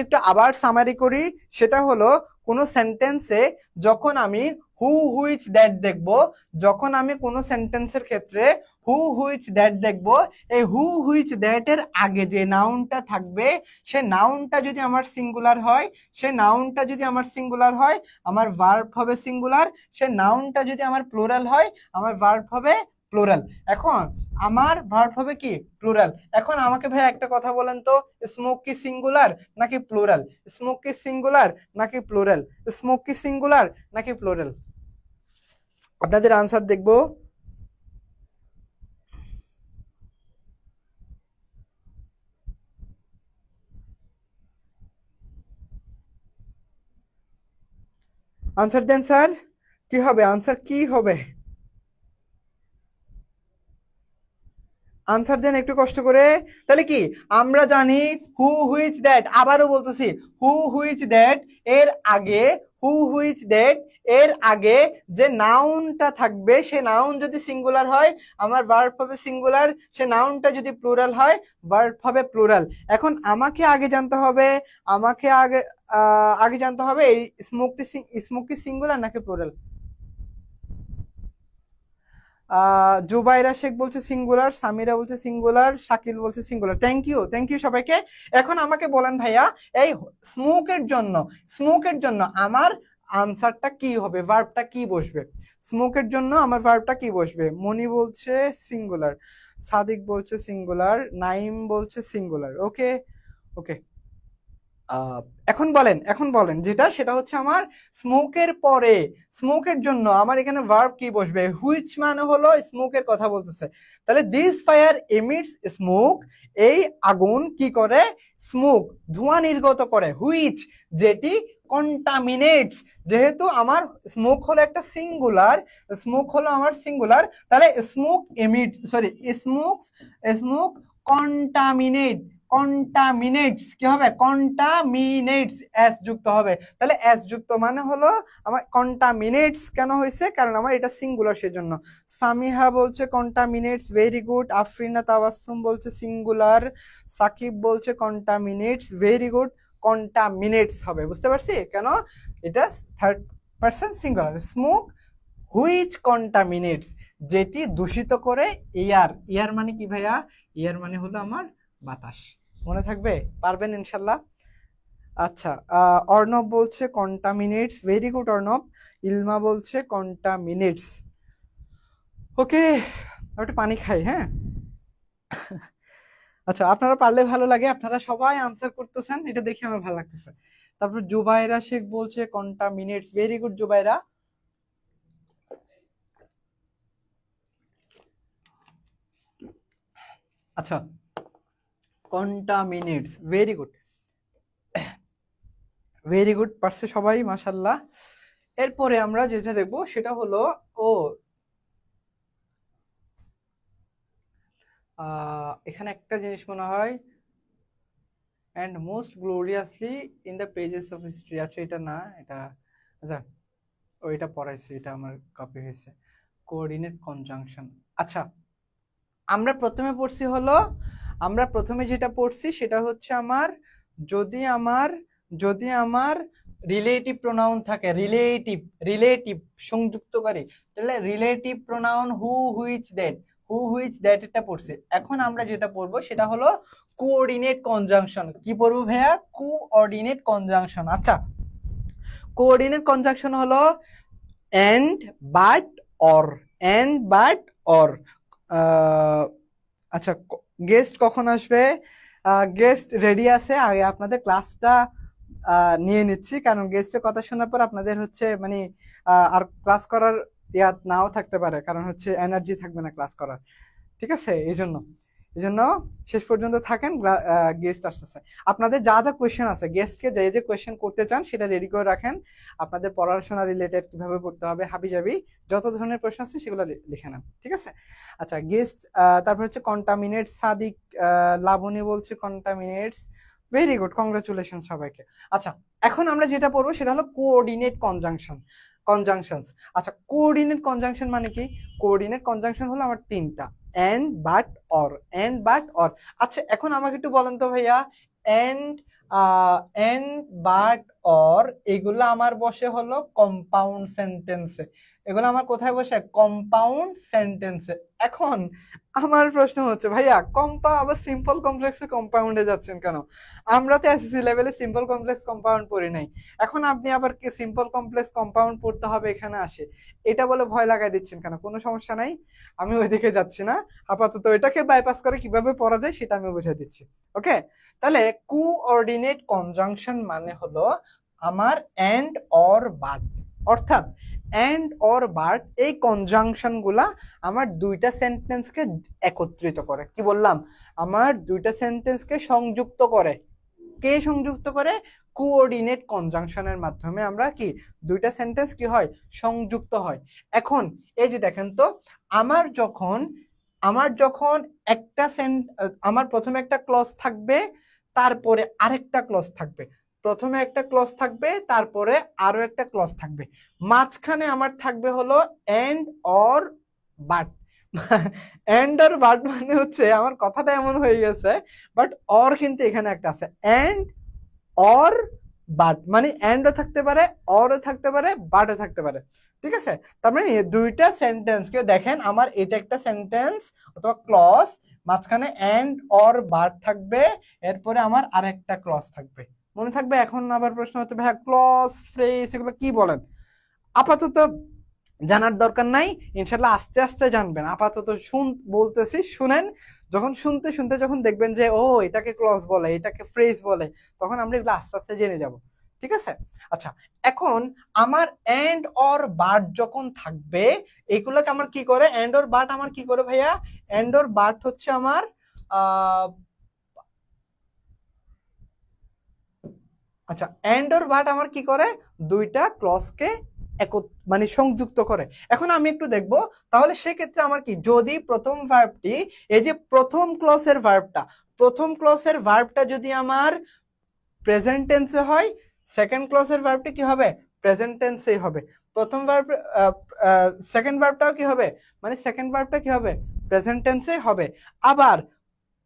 একটু আবার সামারি করি, সেটা হলো কোনো সেন্টেন্সে যখন আমি হু হুইচ দ্যাট দেখব, যখন আমি কোনো সেন্টেন্সের ক্ষেত্রে হু হুইচ দ্যাট দেখব, এই হু হুইচ দ্যাট এর আগে যে নাউনটা থাকবে, সে নাউনটা যদি আমার সিঙ্গুলার হয়, সে নাউনটা যদি আমার সিঙ্গুলার হয়, আমার ভার্ব হবে সিঙ্গুলার। সে নাউনটা যদি আমার প্লুরাল হয়, আমার ভার্ব হবে প্লুরাল। এখন আমার ভার্ব হবে কি প্লুরাল। এখন আমাকে ভাই একটা কথা বলেন তো, স্মোক কি সিঙ্গুলার নাকি প্লুরাল? স্মোক কি সিঙ্গুলার নাকি প্লুরাল? স্মোক কি সিঙ্গুলার নাকি প্লুরাল? আপনাদের আনসার দেখবো। আনসার দেন স্যার, কি হবে? আনসার কি হবে? আনসার দেন একটু কষ্ট করে। তাহলে কি আমরা জানি হু হুইচ দ্যাট, আবারও বলতেছি হু হুইচ দ্যাট এর আগে, হু হুইচ দ্যাট এর আগে যে নাউনটা থাকবে, সে নাউন যদি সিঙ্গুলার হয় আমার ভার্ব হবে সিঙ্গুলার, সে নাউনটা যদি প্লুরাল হয় ভার্ব হবে প্লুরাল। এখন আমাকে আগে জানতে হবে, আমাকে আগে জানতে হবে এই স্মোক কি সিঙ্গুলার নাকি প্লুরাল। জুবাইরা শেখ বলছে সিঙ্গুলার, সামিরা বলছে সিঙ্গুলার, শাকিল বলছে singular. Thank you, thank you সবাইকে। এখন আমাকে বলেন ভাইয়া, এই স্মোকের জন্য আমার আনসারটা কি হবে, ভার্বটা কি বসবে? স্মোকের জন্য আমার ভার্বটা কি বসবে? মনি বলছে সিঙ্গুলার, সাদিক বলছে সিঙ্গুলার, নাইম বলছে সিঙ্গুলার। ওকে ওকে, এখন বলেন যেটা, সেটা হচ্ছে আমার স্মোকের পরে, স্মোকের জন্য আমার এখানে ভার্ব কি বসবে? হুইচ মানে হলো স্মোকের কথা বলতেছে। তাহলে দিস ফায়ার এমিটস স্মোক, এই আগুন কি করে? স্মোক, ধোঁয়া নির্গত করে। হুইচ, যেটি কন্টামিনেটস, যেহেতু আমার স্মোক হলো একটা সিঙ্গুলার, স্মোক হলো আমার সিঙ্গুলার, তাহলে smoke emit, sorry smoke contaminate, contaminates কি হবে? কন্টামিনেটস, এস যুক্ত হবে। তাহলে এস যুক্ত মানে হলো আমার কন্টামিনেটস। কেন হয়েছে? কারণ আমার এটা সিঙ্গুলার, সেজন্য। সামিহা বলছে কন্টামিনেটস, ভেরি গুড। আফরিনা তাবাসসুম বলছে সিঙ্গুলার, সাকিব বলছে কন্টামিনেটস, ভেরি গুড। কন্টামিনেটস হবে, বুঝতে পারছি কেন? এটা third person singular. Smoke which contaminates, যেটি দূষিত করে এয়ার। এয়ার মানে কি ভাইয়া? এয়ার মানে হলো আমার বাতাস। মনে থাকবে? পারবেন ইনশাল্লাহ। আচ্ছা, অর্ণব বলছে কন্টামিনেটস, ভেরি গুড অর্ণব। ইলমা বলছে কন্টামিনেটস। ওকে, একটু পানি খাই, হ্যাঁ। আচ্ছা, আপনারা পারলে ভালো লাগে, আপনারা সবাই আনসার করতেছেন, এটা দেখে আমার ভালো লাগতেছে। তারপর জুবাইরা শেখ বলছে কন্টামিনেটস, ভেরি গুড জুবাইরা। আচ্ছা, contaminates, very good, very good, পারছে সবাই, মাশাল্লাহ। এরপরে আমরা যেটা দেখবো সেটা হলো, ও এখানে একটা জিনিস মনে হয়, and most gloriously in the pages of history. আচ্ছা এটা না, এটা আচ্ছা ওইটা পড়াইছে, এটা আমার কপি হয়েছে। Coordinate conjunction. আচ্ছা, আমরা প্রথমে পড়ছি হলো, আমরা প্রথমে যেটা পড়ছি সেটা হচ্ছে আমার, যদি আমার যদি আমার রিলেটিভ প্রোনাউন থাকে, রিলেটিভ সংযুক্তকারী, তাহলে relative pronoun who which that এটা পড়ছি। এখন আমরা যেটা পড়বো সেটা হলো কোঅর্ডিনেট কনজাংশন। কি পড়বো ভাইয়া? Coordinate conjunction. আচ্ছা, কোঅর্ডিনেট কনজাংশন হলো and but or, and but or. আচ্ছা, গেস্ট কখন আসবে? গেস্ট রেডি আছে, আগে আপনাদের ক্লাসটা নিয়ে নিচ্ছি, কারণ গেস্টের কথা শোনার পর আপনাদের হচ্ছে মানে আর ক্লাস করার ইয়াদ নাও থাকতে পারে, কারণ হচ্ছে এনার্জি থাকবে না ক্লাস করার। ঠিক আছে, এই জন্য শেষ পর্যন্ত থাকেন, গেস্ট আসতেছে। আপনাদের যা যা কোয়েশ্চেন আছে, গেস্টকে যে যে কোয়েশ্চেন করতে চান সেটা রেডি করে রাখেন। আপনাদের পড়াশোনা রিলেটেড কিভাবে পড়তে হবে, হাবিজাবি যত ধরনের প্রশ্ন আছে সেগুলো লিখে নেন, ঠিক আছে। আচ্ছা, গেস্ট তারপর হচ্ছে কন্টামিনেটস, সাদিক লাবণী বলছে কন্টামিনেটস, ভেরি গুড, কংগ্রাচুলেশন সবাইকে। আচ্ছা, এখন আমরা যেটা পড়বো সেটা হলো কোঅর্ডিনেট কনজাংশনস। আচ্ছা, কোঅর্ডিনেট কনজাংশন মানে কি? কোঅর্ডিনেট কনজাংশন হলো আমার তিনটা, and, but, or, and, but, or. আচ্ছা, এখন আমাকে একটু বলেন তো ভাইয়া, এন্ড এন্ড, বাট, অর এগুলো আমার বসে হলো কম্পাউন্ড সেন্টেন্সে। এগুলো আমার কোথায় বসে? কম্পাউন্ড সেন্টেন্সে। এখন আমার প্রশ্ন হচ্ছে, ভাইয়া আবার সিম্পল কমপ্লেক্সে কম্পাউন্ডে যাচ্ছেন কেন? আমরা তো এসএসসি লেভেলে সিম্পল কমপ্লেক্স কম্পাউন্ড পড়ি নাই, এখন আপনি আবার কি সিম্পল কমপ্লেক্স কম্পাউন্ড পড়তে হবে এখানে আসে, এটা বলে ভয় লাগাই দিচ্ছেন কেন? কোনো সমস্যা নাই, আমি ওইদিকে যাচ্ছি না, আপাতত এটাকে বাইপাস করে কিভাবে পড়া যায় সেটা আমি বুঝিয়ে দিচ্ছি। ওকে, তাহলে কোঅর্ডিনেট কনজাংশন মানে হলো আমার এন্ড অর বাট, অর্থাৎ এন্ড অর বাট এই কনজাংশন গুলা আমার দুইটা সেন্টেন্সকে একত্রিত করে। কি বললাম? আমার দুইটা সেন্টেন্সকে সংযুক্ত করে। কে সংযুক্ত করে? কোঅর্ডিনেট কনজাংশনের মাধ্যমে আমরা কি দুইটা সেন্টেন্স কি হয়? সংযুক্ত হয়। এখন এই যে দেখেন তো, আমার যখন একটা আমার প্রথমে একটা ক্লজ থাকবে, তারপরে আরেকটা ক্লজ থাকবে, প্রথমে একটা ক্লজ থাকবে, তারপরে আরো একটা ক্লজ থাকবে, মাঝখানে আমার থাকবে হলো and or but. And or but মানে হচ্ছে, আমার কথাটা এমন হয়ে গেছে, বাট অর কিন্তু এখানে একটা আছে, এন্ড অর বাট মানে এন্ডও থাকতে পারে, অরও থাকতে পারে, বাটও থাকতে পারে। ঠিক আছে, তার মানে দুইটা সেন্টেন্সকে দেখেন, আমার এটা একটা সেন্টেন্স অথবা ক্লজ, মাঝখানে এন্ড অর বাট থাকবে, এরপরে আমার আরেকটা ক্লজ থাকবে। মনে থাকবে? এখন আবার প্রশ্ন হচ্ছে, ভাইয়া ক্লজ, ফ্রেজ এগুলো কি বলেন? আপাতত জানার দরকার নাই, ইনশাল্লাহ আস্তে আস্তে জানবেন। আপাতত বলতেছি, শুনেন, যখন শুনতে শুনতে যখন দেখবেন যে ও এটাকে ক্লজ বলে, এটাকে ফ্রেজ বলে, তখন আমরা এগুলো আস্তে আস্তে জেনে যাব। ঠিক আছে? আচ্ছা, এখন আমার এন্ড অর বাট যখন থাকবে, এগুলোকে আমার কি করে? এন্ড অর বাট আমার কি করে ভাইয়া? এন্ড অর বাট হচ্ছে আমার আচ্ছা, এন্ড অর বাট আমার কি করে? দুইটা ক্লজকে মানে সংযুক্ত করে। এখন আমি একটু দেখব, তাহলে সেক্ষেত্রে আমার কি, যদি প্রথম ভার্বটি, এই যে প্রথম ক্লজের ভার্বটা যদি আমার প্রেজেন্ট টেন্সে হয়, সেকেন্ড ক্লজের ভার্বটি কি হবে? প্রেজেন্ট টেন্সেই হবে। প্রথম ভার্ব, সেকেন্ড ভার্বটাও কি হবে? মানে সেকেন্ড ভার্বটা কি হবে? প্রেজেন্ট টেন্সে হবে। আবার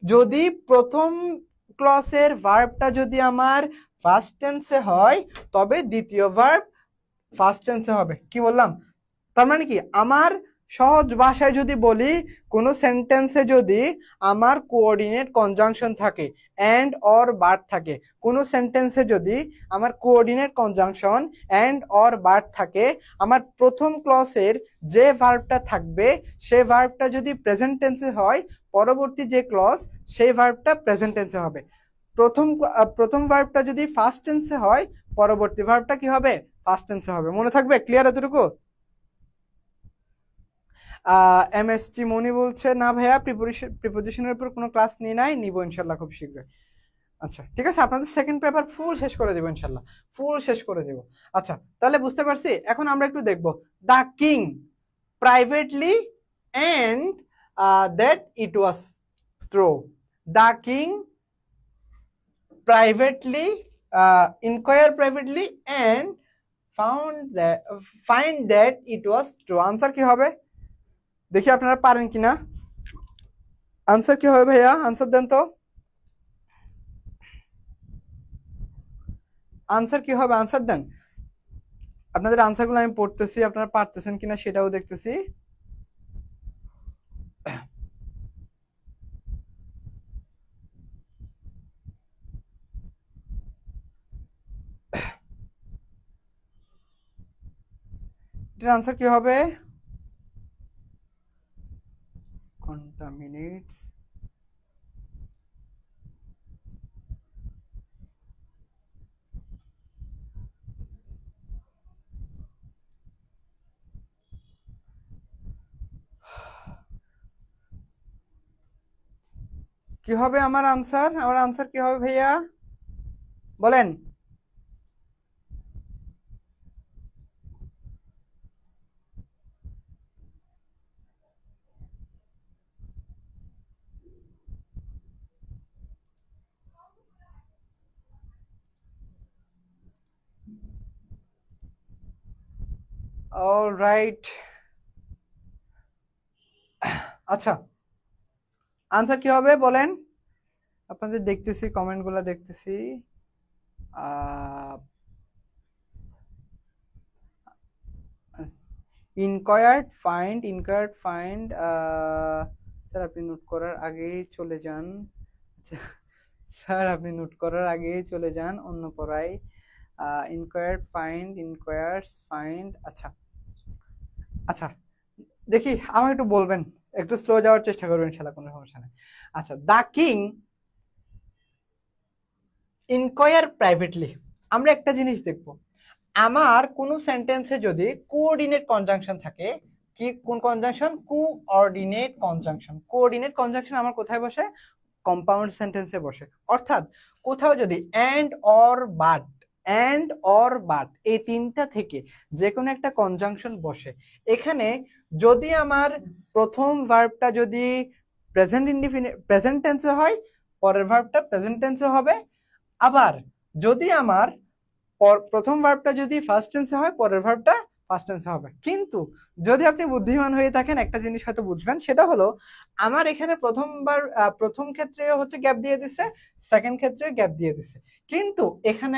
যদি প্রথম ক্লজের ভার্বটা যদি আমার ফার্স্ট টেন্সে হয়, তবে দ্বিতীয় ভার্ব ফার্স্ট টেন্সে হবে। কি বললাম? তার মানে কি, আমার সহজ ভাষায় যদি বলি, কোনো সেন্টেন্সে যদি আমার কোঅর্ডিনেট কনজাংশন থাকে, এন্ড অর বাট থাকে, কোনো সেন্টেন্সে যদি আমার coordinate conjunction and or but থাকে, আমার প্রথম ক্লজের যে ভার্বটা থাকবে, সেই ভার্বটা যদি প্রেজেন্ট টেন্সে হয়, পরবর্তী যে ক্লজ সেই ভার্বটা প্রেজেন্ট টেন্সে হবে। প্রথম ভার্বটা যদি ফার্স্ট টেন্সে হয়, পরবর্তী ভার্বটা কি হবে? ফার্স্ট টেন্সে হবে। মনে থাকবে? ক্লিয়ার এতটুকু? এমএসটি মনি বলছে, না ভাইয়া প্রিপোজিশনের উপর কোনো ক্লাস নিব ইনশাল্লাহ খুব শীঘ্রই। আচ্ছা, ঠিক আছে, আপনাদের সেকেন্ড পেপার ফুল শেষ করে দেবো ইনশাল্লাহ, ফুল শেষ করে দেবো। আচ্ছা, তাহলে বুঝতে পারছি। এখন আমরা একটু দেখবো, the king privately and that it was true. The king privately inquire privately and find that it was true. Answer কি হবে? দেখি আপনারা পারেন কিনা। আনসার কি হবে ভাইয়া? আনসার দেন তো। আনসার কি হবে? আনসার দেন। আপনাদের আনসারগুলো আমি পড়তেছি, আপনারা পারতেছেন কিনা সেটাও দেখতেছি। এটার আনসার কি হবে? contaminates কি হবে আমার আনসার? আমার আনসার কি হবে ভাইয়া, বলেন? অলরাইট, আচ্ছা আনসার কি হবে বলেন? আপনাদের দেখতেছি, কমেন্ট গুলা দেখতেছি। ইনকোয়ার্ড ফাইন্ড স্যার আপনি নোট করার আগেই চলে যান। আচ্ছা স্যার আপনি নোট করার আগেই চলে যান অন্য পড়ায়। ইনকোয়ার্স ফাইন্ড, আচ্ছা আচ্ছা দেখি আমাকে একটু বলবেন, একটু স্লো যাওয়ার চেষ্টা করবেন, ইনশাআল্লাহ কোনো সমস্যা নেই। আচ্ছা, দা কিং ইনকোয়ার প্রাইভেটলি। আমরা একটা জিনিস দেখব, আমার কোন সেন্টেন্সে যদি কোঅর্ডিনেট কনজাংশন থাকে, কি কোন conjunction? Coordinate conjunction. Coordinate conjunction আমার কোথায় বসে? কম্পাউন্ড সেন্টেন্সে বসে। অর্থাৎ কোথাও যদি অ্যান্ড অর বাট এই তিনটা থেকে যে কোনো একটা কনজাংশন বসে, এখানে যদি আমার প্রথম ভার্বটা যদি প্রেজেন্ট টেন্সে হয়, পরের ভার্বটা প্রেজেন্ট টেন্সে হবে। আবার যদি আমার প্রথম ভার্বটা যদি ফার্স্ট টেন্সে হয়, পরের ভার্বটা ফার্স্ট টেন্সে হবে। কিন্তু যদি আপনি বুদ্ধিমান হয়ে থাকেন, একটা জিনিস হয়তো বুঝবেন, সেটা হলো আমার এখানে প্রথম ক্ষেত্রে হচ্ছে গ্যাপ দিয়ে দিছে, সেকেন্ড ক্ষেত্রে গ্যাপ দিয়ে দিছে। কিন্তু এখানে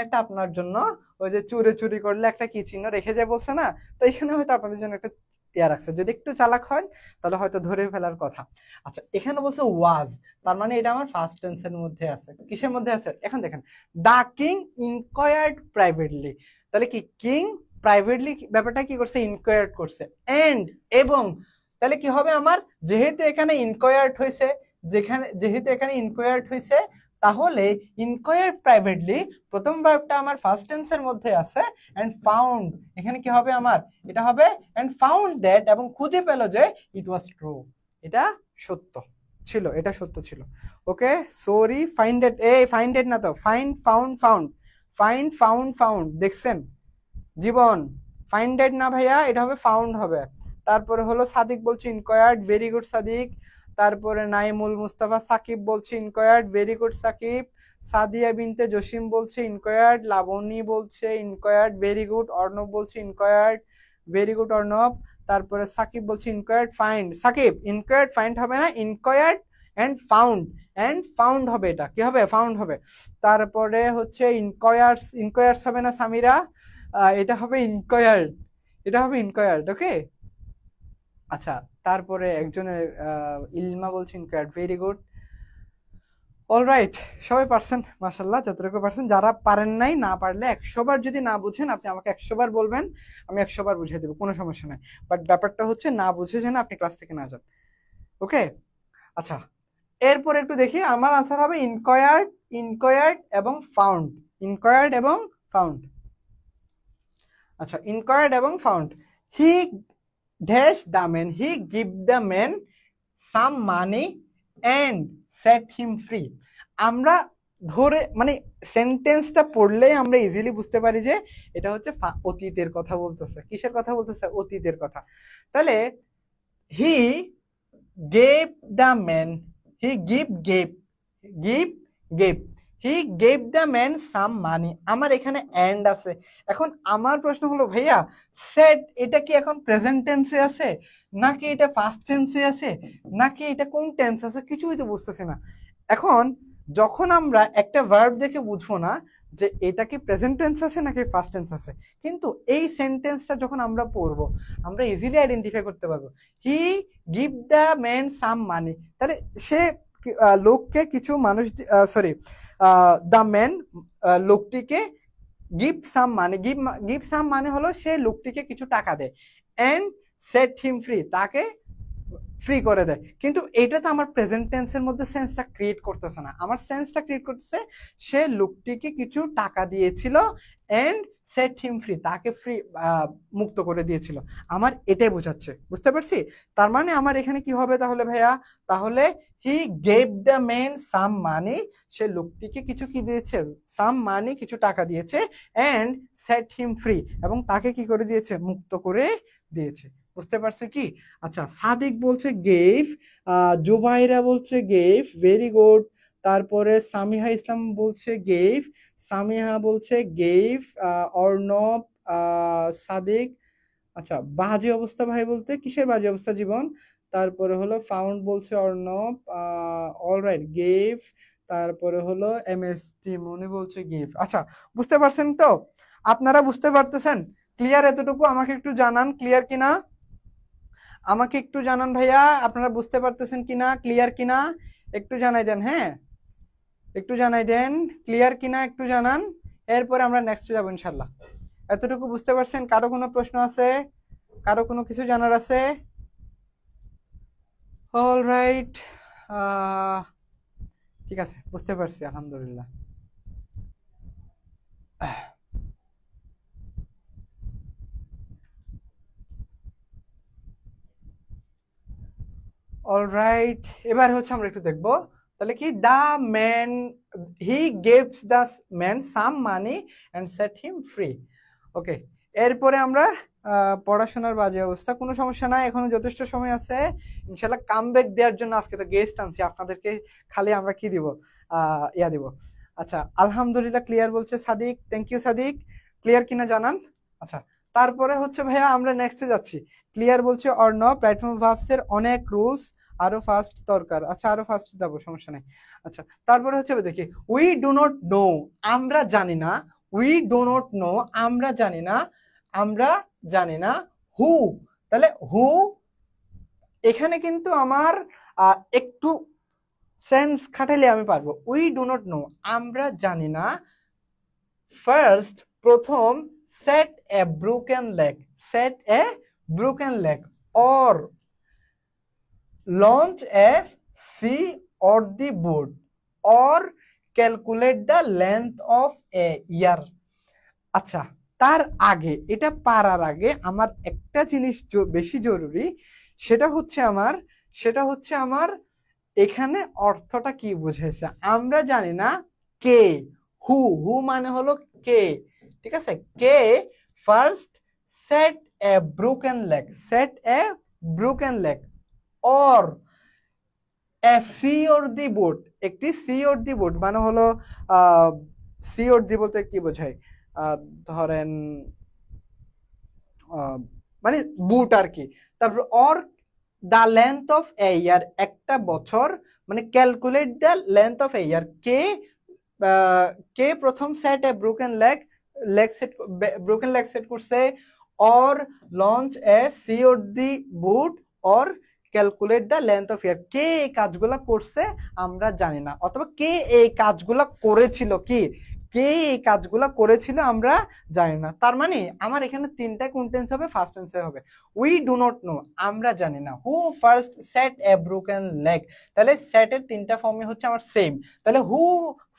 একটা আপনার জন্য ওই যে চুরি করলে একটা কি চিহ্ন রেখে যায় বলছে না, তো এখানে হয়তো আপনাদের জন্য একটা ইয়া রাখছে। যদি একটু চালাক হয় তাহলে হয়তো ধরে ফেলার কথা। আচ্ছা, এখানে বলছে ওয়াজ, তার মানে এটা আমার ফার্স্ট টেন্সের মধ্যে আছে। কিসের মধ্যে আছে? এখন দেখেন, দা কিং ইনকোয়ার্ড প্রাইভেটলি, তাহলে কি কিং প্রাইভেটলি ব্যাপারটা কি করছে? ইনকোয়ার্ড করছে। এন্ড এবং, তাহলে কি হবে আমার? যেহেতু এখানে ইনকোয়ার্ড হয়েছে, তাহলে ইনকোয়ার্ড প্রাইভেটলি প্রথম ভার্বটা আমার ফার্স্ট টেন্সের মধ্যে আছে। এন্ড ফাউন্ড, এখানে কি হবে আমার? এটা হবে এন্ড ফাউন্ড দ্যাট, এবং খুঁজে পেল যে ইট ওয়াজ ট্রু, এটা সত্য ছিল, এটা সত্য ছিল। ওকে, সরি ফাইন্ডেড, ফাইন্ডেড না তো, ফাউন্ড, দেখছেন জীবন? ফাইন্ডেড না ভাইয়া, এটা হবে ফাউন্ড হবে। তারপরে হলো সাদিক বলছে ইনকোয়ার্ড, ভেরি গুড সাদিক। তারপরে নাইমুল মুস্তাফা সাকিব বলছে inquired, very good Sakib. Sadia Binte Jasim বলছে ইনকোয়ার্ড, লাবণী বলছে ইনকোয়ার্ড, ভেরি গুড। অর্ণব বলছে ইনকোয়ার্ড, ভেরি গুড অর্ণব। তারপরে সাকিব বলছে inquired find, Sakib inquired find হবে না, ইনকোয়ার্ড এন্ড ফাউন্ড হবে, এটা কি হবে? ফাউন্ড হবে। তারপরে হচ্ছে ইনকোয়ার্স হবে না সামিরা, এটা হবে ইনকোয়ার্ড, ওকে। আচ্ছা, তারপরে একজনের ইলমা বলছে ইনকোয়ার্ড, ভেরি গুড। অলরাইট, সবাই পারছেন মাশাআল্লাহ, যতটুকু পারছেন। যারা পারেন নাই, না পারলে 100 বার যদি না বুঝেন, আপনি আমাকে 100 বার বলবেন, আমি 100 বার বুঝিয়ে দেবো, কোনো সমস্যা নাই। বাট ব্যাপারটা হচ্ছে না বুঝে যেন আপনি ক্লাস থেকে না যান, ওকে। আচ্ছা, এরপর একটু দেখি, আমার আনসার হবে ইনকোয়ার্ড এবং ফাউন্ড। আচ্ছা, ইনকোয়ার্ড এবং found. He dash the man, he give the man some money and set him free. আমরা ধরে মানে সেন্টেন্সটা পড়লেই আমরা ইজিলি বুঝতে পারি যে এটা হচ্ছে অতীতের কথা বলতেছে। কিসের কথা বলতেছে? অতীতের কথা। তাহলে he gave the man, he gave the man some money. আমার এখানে এন্ড আছে। এখন আমার প্রশ্ন হলো ভাইয়া, সেট এটা কি এখন প্রেজেন্ট টেন্সে আছে, নাকি এটা ফার্স্ট টেন্সে আছে, নাকি এটা কোন টেন্স আছে? কিছুই তো বুঝতেছি না। এখন যখন আমরা একটা ভার্ব দেখে বুঝবো না যে এটা কি প্রেজেন্ট টেন্স আছে নাকি ফার্স্ট টেন্স আছে, কিন্তু এই সেন্টেন্সটা যখন আমরা পড়বো, আমরা ইজিলি আইডেন্টিফাই করতে পারবো। হি গিভ দ্য ম্যান সাম মানি, তাহলে সে লোককে কিছু মানুষ, সরি, দ্য ম্যান লোকটিকে গিভ সাম মানে হলো সে লোকটিকে কিছু টাকা দেয়, এন্ড সেট হিম ফ্রি, তাকে ফ্রি করে দেয়। কিন্তু এটা তো আমার প্রেজেন্ট টেন্সের মধ্যে সেন্সটা ক্রিয়েট করতেছে না। আমার সেন্সটা ক্রিয়েট করতেছে সে লোকটিকে কিছু টাকা দিয়েছিল এন্ড সেট হিম ফ্রি, তাকে ফ্রি মুক্ত করে দিয়েছিল। আমার এটাই বোঝাচ্ছে, বুঝতে পারছি? তার মানে আমার এখানে কি হবে তাহলে ভাইয়া? তাহলে he gave the man some মানি, সে লোকটিকে কিছু কি দিয়েছে, সাম মানি, কিছু টাকা দিয়েছে, অ্যান্ড সেট হিম ফ্রি, এবং তাকে কি করে দিয়েছে, মুক্ত করে দিয়েছে। বুঝতে পারছে কি? আচ্ছা, সাদিক বলছে গেভ, জুবাইরা বলছে গেভ, ভেরি গুড। তারপরে সামিহা ইসলাম বলছে গেভ, সামিহা বলছে গেভ, অর্ণব, সাদিক, আচ্ছা বাজে অবস্থা ভাই বলতে কিসের বাজে অবস্থা জীবন? তারপরে হলো ফাউন্ড বলছে অর্ণব, অলরাইট গেভ। তারপরে হলো এম এস টি মনি বলছে গিভ। আচ্ছা, বুঝতে পারছেন তো? আপনারা বুঝতে পারতেছেন? ক্লিয়ার এতটুকু? আমাকে একটু জানান ক্লিয়ার কিনা, আমাকে একটু জানান ভাইয়া, আপনারা বুঝতে পারতেছেন কিনা, ক্লিয়ার কিনা একটু জানাই দেন। হ্যাঁ, একটু জানাই দেন ক্লিয়ার কিনা, একটু জানান, এরপরে আমরা নেক্সট যাবো ইনশাল্লাহ। এতটুকু বুঝতে পারছেন? কারো কোনো প্রশ্ন আছে? কারো কোনো কিছু জানার আছে? অলরাইট, ঠিক আছে, বুঝতে পারছি, আলহামদুলিল্লাহ। অলরাইট, এবার হচ্ছে আমরা একটু দেখবো তাহলে কি, the man, he gives the man some money and set him free. Okay, এরপরে আমরা পড়াশোনার বাজে অবস্থা, কোনো সমস্যা নাই, এখনো যথেষ্ট সময় আছে ইনশাল্লাহ। কামব্যাক দেওয়ার জন্য আজকে তো গেস্ট আনছি আপনাদেরকে, খালি আমরা কি দিব, ইয়া দিব। আচ্ছা, আলহামদুলিল্লাহ ক্লিয়ার বলছে Sadik, thank you Sadik. Clear কিনা জানান। আচ্ছা, তারপরে হচ্ছে ভাইয়া আমরা নেক্সটে যাচ্ছি। ক্লিয়ার বলছে অর্ণব, প্ল্যাটফর্ম ভার্বসের অনেক রুলস, আরো ফাস্ট দরকার। আচ্ছা, আরো ফাস্ট যাবো, সমস্যা নেই। আচ্ছা, তারপরে হচ্ছে দেখি, উই ডু নট নো, আমরা জানি না, উই ডু নট নো, আমরা জানি না, আমরা জানি না, হু, তাহলে হু, এখানে কিন্তু আমার একটু সেন্স খাটাইলে আমি পারবো। উই ডু নট নো, আমরা জানি না, ফার্স্ট, প্রথম, set a broken leg, set a broken leg, or launch a sea or the boat, or calculate the length of a year। আচ্ছা, তার আগে, এটা পারার আগে আমার একটা জিনিস বেশি জরুরি, সেটা হচ্ছে আমার এখানে অর্থটা কি বুঝাইছে। আমরা জানি না, কে, হু, হু মানে হলো কে, ঠিক আছে, কে first set a broken leg, set a broken leg, or a sea or the boat, একটি সি অর দি বোট মানে হলো সি অর দি বলতে কি বোঝায়, ধরেন মানে বুট আর কি। তারপর or the length of a year, একটা বছর, মানে calculate the length of a year, কে প্রথম set a broken leg, broken leg set করছে, or launch a sea or the boot, or calculate the length of year, কে এই কাজগুলা করছে আমরা জানি না, অথবা কে এই কাজগুলা করেছিল, কি, কে এই কাজগুলা করেছিল আমরা জানি না। তার মানে আমার এখানে তিনটা কোন টেন্স হবে, ফার্স্ট টেন্সে হবে। উই ডু নট নো, আমরা জানি না, হু first set a broken leg, তাহলে সেটের তিনটা ফর্মে হচ্ছে আমার সেম, তাহলে হু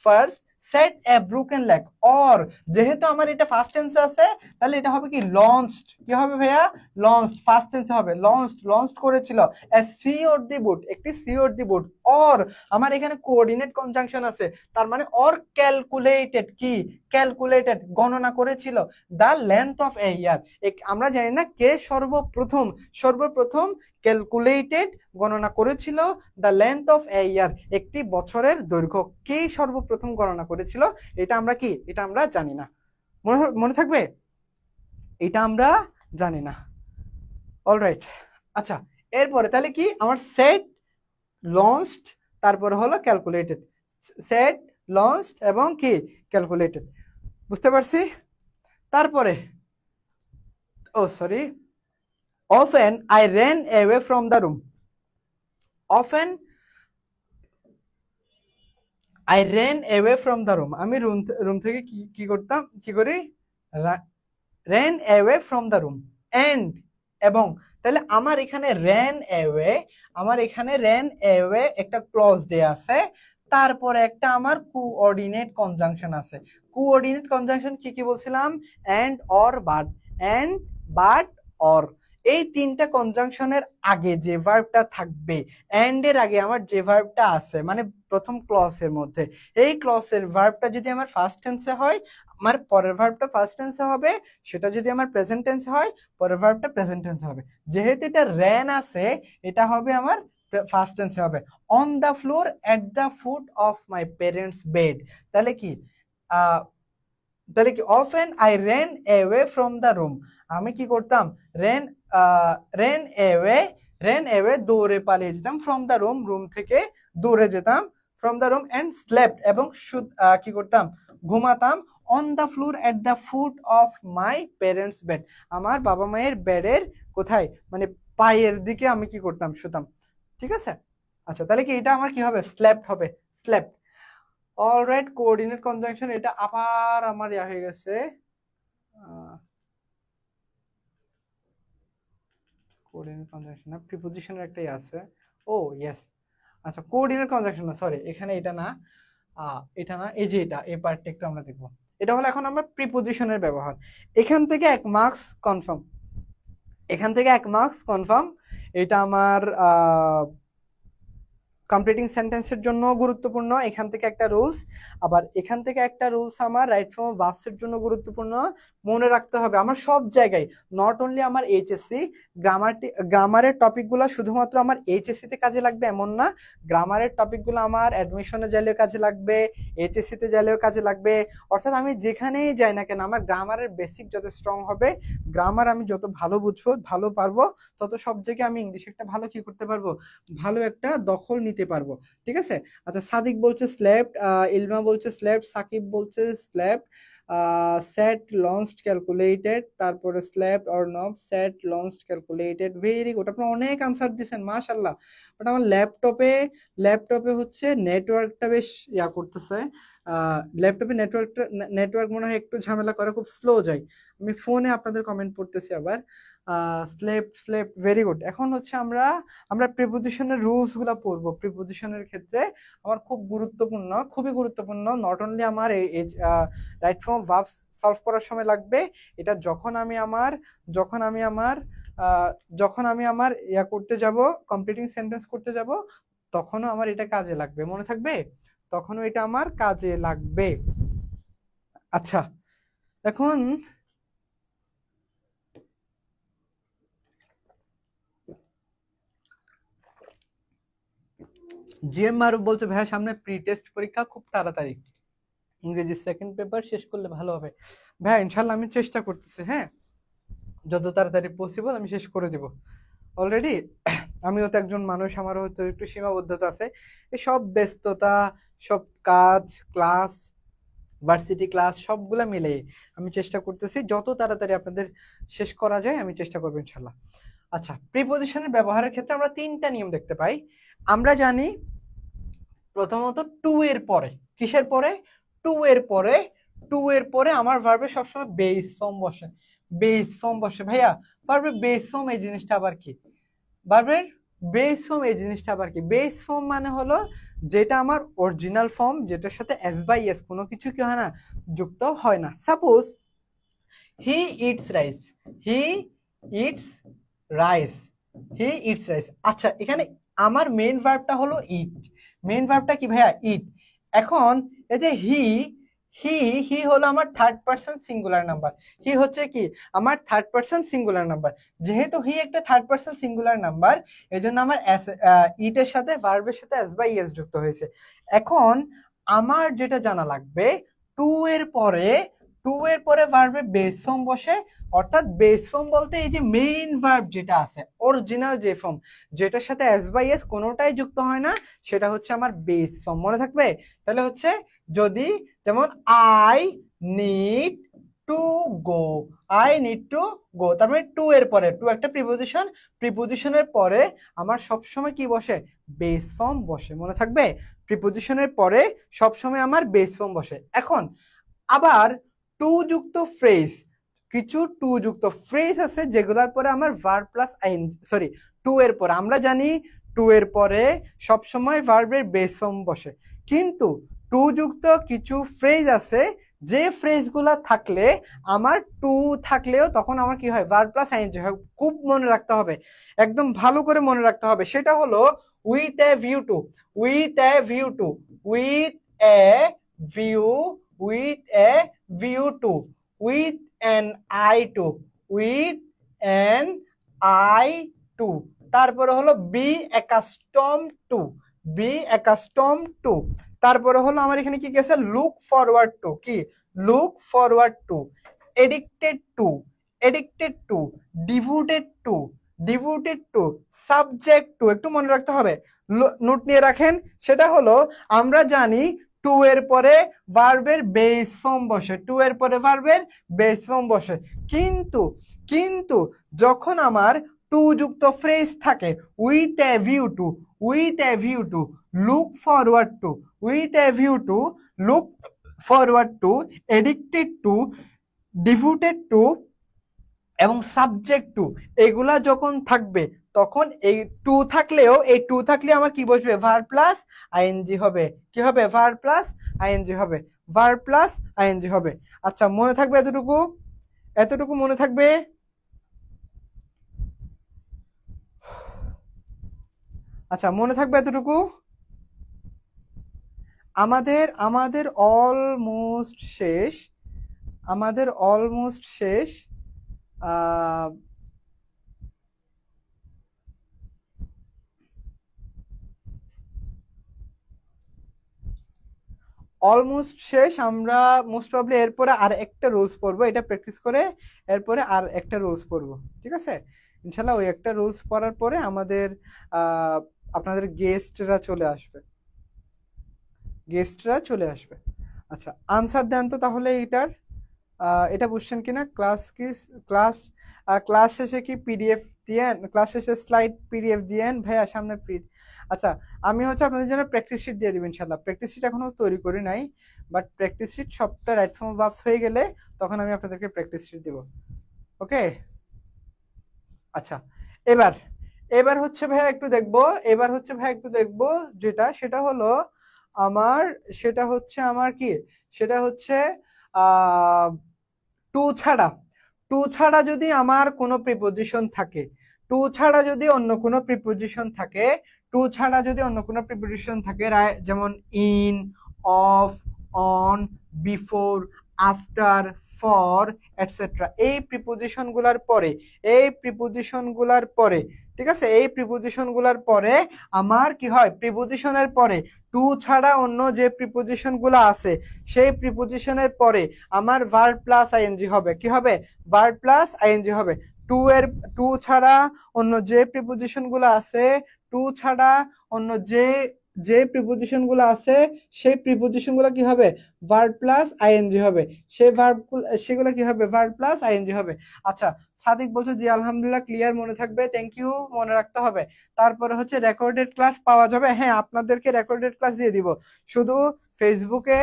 first set a broken leg, or যেহেতু আমার এটা ফার্স্ট টেন্সে আছে, তাহলে এটা হবে কি, লঞ্চড, কি হবে ভাইয়া, লঞ্চড, ফার্স্ট টেন্সে হবে, লঞ্চড করেছিল, এ সি অর দি বুট, একটি sea or the boot, or আমার এখানে কোঅর্ডিনেট কনজাংশন আছে, তার মানে অর ক্যালকুলেটেড, কি, ক্যালকুলেটেড, গণনা করেছিল, দা লেন্থ অফ এ ইয়ার, আমরা জানি না কে সর্বপ্রথম ক্যালকুলেটেড, গণনা করেছিল, দ্য লেন্থ অফ এ ইয়ার, একটি বছরের দৈর্ঘ্য, কে সর্বপ্রথম গণনা করেছিল, এটা আমরা কি, এটা আমরা জানি না। মনে থাকবে, এটা আমরা জানি না। অলরাইট, আচ্ছা, এরপরে তাহলে কি আমার সেট, লঞ্চড, তারপরে হলো ক্যালকুলেটেড, সেট, লঞ্চড এবং কি ক্যালকুলেটেড, বুঝতে পারছি। তারপরে sorry, often I ran away from the room, often I ran away from the room, আমি রুম থেকে কি করতাম, কি করি, ran away from the room, and এবং, তাহলে আমার এখানে ran away একটা ক্লজ দেয়া আছে, তারপরে একটা আমার কোঅর্ডিনেট কনজাংশন আছে। কোঅর্ডিনেট কনজাংশন কি কি বলছিলাম? And, or, but. And, but, or, এই তিনটা কনজাংশনের আগে যে ভার্বটা থাকবে, এন্ড এর আগে আমার যে ভার্বটা আছে, মানে প্রথম ক্লজের মধ্যে, এই ক্লজের ভার্বটা যদি আমার ফার্স্ট টেন্সে হয়, আমার পরের ভার্বটা ফার্স্ট টেন্সে হবে। সেটা যদি আমার প্রেজেন্ট টেন্সে হয়, পরের ভার্বটা প্রেজেন্ট টেন্সে হবে। যেহেতু এটা রেন আছে, এটা হবে আমার ফার্স্ট টেন্সে হবে। On the floor at the foot of my parents bed. তাহলে কি often I ran away from the room. আমি কি করতাম? রেন রেন অ্যাওয়ে দৌড়ে পালিয়ে যেতাম, ফ্রম দ্য রুম, রুম থেকে দৌড়ে যেতাম, from the room, and slept, এবং কি করতাম? ঘুমাতাম। On the floor at the foot of my parents bed. আমার বাবা মায়ের বেডের কোথায়? মানে পায়ের দিকে আমি কি করতাম? শুতাম। ঠিক আছে? আচ্ছা, তাহলে কি এটা আমার কি হবে? স্লেপ্ট হবে, স্লেপ্ট। অলরাইট, কোঅর্ডিনেট কনজাংশন, এটা আবার আমার ইয়া হয়ে গেছে। কোঅর্ডিনেট কনজাংশন না, প্রিপোজিশনের একটাই আছে। ও ইয়েস, আচ্ছা, কোঅর্ডিনেট কনজাংশন না, সরি, এখানে এটা না, এটা না, এই যে এটা, এই পার্টটা একটু আমরা দেখবো। এটা হলো এখন আমরা প্রিপোজিশনের ব্যবহার। এখান থেকে 1 মার্কস কনফার্ম, এখান থেকে 1 মার্কস কনফার্ম। এটা আমার কমপ্লিটিং সেন্টেন্সের জন্য গুরুত্বপূর্ণ। এখান থেকে একটা রুলস, আবার এখান থেকে একটা রুলস আমার রাইট ফর্ম অফ ভার্বসের জন্য গুরুত্বপূর্ণ। মনে রাখতে হবে আমার সব জায়গায়, নট অনলি আমার এইচএসসি গ্রামারের টপিকগুলো শুধুমাত্র আমার এইচএসসি তে কাজে লাগবে এমন না। গ্রামারের টপিকগুলো আমার অ্যাডমিশনে গেলেও কাজে লাগবে, এইচএসসি তে গেলেও কাজে লাগবে। অর্থাৎ আমি যেখানেই যাই না কেন, আমার গ্রামারের বেসিক যত স্ট্রং হবে, গ্রামার আমি যত ভালো বুঝবো, ভালো পারবো, তত সব জায়গায় আমি ইংলিশ একটা ভালো কি করতে পারবো? ভালো একটা দখল নিতে পারবো। ঠিক আছে? আচ্ছা, সাদিক বলছে স্ল্যাপড, ইলমা বলছে স্ল্যাপড, সাকিব বলছে স্ল্যাপড, সেট লঞ্চড ক্যালকুলেটেড, তারপরে slapped or not, set launched calculated. Very good, আপনারা অনেক আনসার দিচ্ছেন, মাশাআল্লাহ। বাট আমার ল্যাপটপে হচ্ছে নেটওয়ার্কটা বেশ ইয়া করতেছে। ল্যাপটপে নেটওয়ার্ক মনে হয় একটু ঝামেলা করে, খুব স্লো যায়। আমি ফোনে আপনাদের কমেন্ট পড়তেছি আবার। স্লেপ, ভেরি গুড। এখন হচ্ছে আমরা প্রিপোজিশনের রুলস গুলা পড়বো। প্রিপোজিশনের ক্ষেত্রে আমার খুবই গুরুত্বপূর্ণ। নট অনলি আমার রাইট ফর্ম ভার্বস সলভ করার সময় লাগবে, এটা যখন আমি আমার ইয়া করতে যাব, কমপ্লিটিং সেন্টেন্স করতে যাব, তখনও আমার এটা কাজে লাগবে। মনে থাকবে? তখনও এটা আমার কাজে লাগবে। আচ্ছা, এখন জিএম মারুফ বলছে ভাইয়া সামনে প্রি টেস্ট পরীক্ষা, খুব তাড়াতাড়ি ইংরেজি সেকেন্ড পেপার শেষ করলে ভালো হবে। ভাইয়া ইনশাল্লাহ আমি চেষ্টা করতেছি, হ্যাঁ, যত তাড়াতাড়ি পসিবল আমি শেষ করে দিব। অলরেডি আমিও তো একজন মানুষ, আমারও হয়তো একটু সীমাবদ্ধতা আছে। এই সব ব্যস্ততা, সব কাজ, ক্লাস, ভার্সিটি ক্লাস সবগুলা মিলে আমি চেষ্টা করতেছি যত তাড়াতাড়ি আপনাদের শেষ করা যায়, আমি চেষ্টা করবো ইনশাল্লাহ। আচ্ছা, প্রিপোজিশনের ব্যবহারের ক্ষেত্রে আমরা 3টা নিয়ম দেখতে পাই। আমরা জানি প্রথমত টু এর পরে, কিসের পরে? টু এর পরে আমার ভার্বে সবসময় বেস ফর্ম বসে। ভাইয়া ভার্বে বেস ফর্ম এই জিনিসটা আবার কি? ভার্বের বেস ফর্ম এই জিনিসটা আবার কি? বেস ফর্ম মানে হলো যেটা আমার অরিজিনাল ফর্ম, যেটার সাথে এস বাই এস কোনো কিছু কি হয় না, যুক্ত হয় না। Suppose he eats rice, he eats rice, he eats rice. আচ্ছা, এখানে আমার মেইন ভার্বটা হলো ইট। মেইন ভার্বটা কি ভাইয়া? ইট। এখন এই যে হি হি হি হলো আমার থার্ড পারসন সিঙ্গুলার নাম্বার। হি হচ্ছে কি আমার থার্ড পারসন সিঙ্গুলার নাম্বার। যেহেতু হি একটা থার্ড পারসন সিঙ্গুলার নাম্বার, এই জন্য আমার ইটের সাথে ভার্বের সাথে এস বাই এস যুক্ত হয়েছে। এখন আমার যেটা জানা লাগবে, টু এর পরে ভার্বে বেস ফর্ম বসে। অর্থাৎ বেস ফর্ম বলতে এই যে মেইন ভার্ব যেটা আছে, অরিজিনাল যে ফর্ম, যেটার সাথে এস বাই এস কোনোটাই যুক্ত হয় না, সেটা হচ্ছে আমার বেস ফর্ম। মনে থাকবে? তাহলে হচ্ছে যদি যেমন আই নিড টু গো, তার মানে টু এর পরে, টু একটা প্রিপোজিশনের পরে আমার সবসময় কি বসে? বেস ফর্ম বসে। মনে থাকবে? প্রিপোজিশনের পরে সবসময় আমার বেস ফর্ম বসে। এখন আবার টু যুক্ত ফ্রেজ, কিছু টু যুক্ত ফ্রেজ আছে যেগুলোর পরে আমার ভার্ব প্লাস টু এর পরে, আমরা জানি টু এর পরে সবসময় ভার্বের বেস ফর্ম বসে, কিন্তু টু যুক্ত কিছু ফ্রেজ আছে যে ফ্রেজগুলা থাকলে আমার টু থাকলেও তখন আমার কি হয়, ভার্ব প্লাস আইএনজি হয়। খুব মনে রাখতে হবে, একদম ভালো করে মনে রাখতে হবে। সেটা হলো with a view to, with a view to, with a view, with a view to, with an eye to, with an eye to, তারপরে হলো be accustom to, be accustom to, তারপরে হলো আমার এখানে কি গেছে, লুক ফরওয়ার্ড টু, কি look forward to, addicted to, addicted to, devoted to, devoted to, subject to. একটু মনে রাখতে হবে, নোট নিয়ে রাখেন। সেটা হলো আমরা জানি টু এর পরে ভার্বের বেস ফর্ম বসে, টু এর পরে ভার্বের বেস ফর্ম বসে, কিন্তু কিন্তু যখন আমার টু যুক্ত ফ্রেজ থাকে, with a view to, with a view two, look forward two, with a view two, look forward to, addicted to, devoted two এবং সাবজেক্ট টু, এগুলা যখন থাকবে তখন এই টু থাকলেও, এই টু থাকলে আমার কি বসবে, ভার্ব প্লাস আইএনজি হবে। কি হবে, ভার্ব প্লাস আইএনজি হবে, ভার্ব প্লাস আইএনজি হবে। আচ্ছা মনে থাকবে এতটুকু, এতটুকু মনে থাকবে। আচ্ছা মনে থাকবে এতটুকু। আমাদের আমাদের অলমোস্ট শেষ, আমাদের অলমোস্ট শেষ। অলমোস্ট শেষ। আমরা মোস্ট প্রবলি এরপরে আর একটা রুলস পড়বো, এটা প্র্যাকটিস করে এরপরে আর একটা রুলস পড়বো, ঠিক আছে ইনশাল্লাহ। ওই একটা রুলস পড়ার পরে আমাদের আপনাদের গেস্টরা চলে আসবে, গেস্টরা চলে আসবে। আচ্ছা আনসার দেন তো তাহলে এটার, এটা বুঝছেন কিনা, ক্লাস কি ক্লাস, ক্লাস শেষে কি পিডিএফ দিয়েন, ক্লাস শেষে স্লাইড পিডিএফ দিয়েন ভাইয়া সামনে আচ্ছা আমি হচ্ছে আপনাদের জন্য প্র্যাকটিস শিট দিয়ে দিব ইনশাল্লাহ। প্র্যাকটিস শিট এখনো তৈরি করি নাই, বাট প্র্যাকটিস শিট সবটা রাইট ফর্ম ভার্বস হয়ে গেলে তখন আমি আপনাদেরকে প্র্যাকটিস শিট দিব, ওকে। আচ্ছা এবার, এবার হচ্ছে ভাইয়া একটু দেখবো, এবার হচ্ছে ভাইয়া একটু দেখবো যেটা, সেটা হলো আমার, সেটা হচ্ছে আমার কি, সেটা হচ্ছে টু ছাড়া, টু ছাড়া যদি আমার কোনো প্রিপোজিশন থাকে, টু ছাড়া যদি অন্য কোনো প্রিপোজিশন থাকে, টু ছাড়া যদি অন্য কোনো প্রিপোজিশন থাকে, যেমন in, of, on, before, after, for, etcetera, এই প্রিপোজিশন গুলার পরে, এই প্রিপোজিশন গুলার পরে, ঠিক আছে, এই প্রিপোজিশন গুলার পরে আমার কি হয়, প্রিপোজিশনের পরে টু ছাড়া অন্য যে প্রিপোজিশন গুলো আছে সেই প্রিপোজিশনের পরে আমার ভার্ব প্লাস আইএনজি হবে। কি হবে, ভার্ব প্লাস আইএনজি হবে। টু এর, টু ছাড়া অন্য যে প্রিপোজিশন গুলো আছে, টু ছাড়া অন্য যে যে প্রিপোজিশন গুলো আছে সেই প্রিপোজিশন গুলো কি হবে, ভার্ব প্লাস আইএনজি হবে। সেই ভার্ব, সেগুলো কি হবে, ভার্ব প্লাস আইএনজি হবে। আচ্ছা সাদিক বলছে জি আলহামদুলিল্লাহ ক্লিয়ার, মনে থাকবে, থ্যাংক ইউ, মনে রাখতে হবে। তারপরে হচ্ছে রেকর্ডেড ক্লাস পাওয়া যাবে, হ্যাঁ আপনাদেরকে রেকর্ডেড ক্লাস দিয়ে দিব। শুধু ফেসবুকে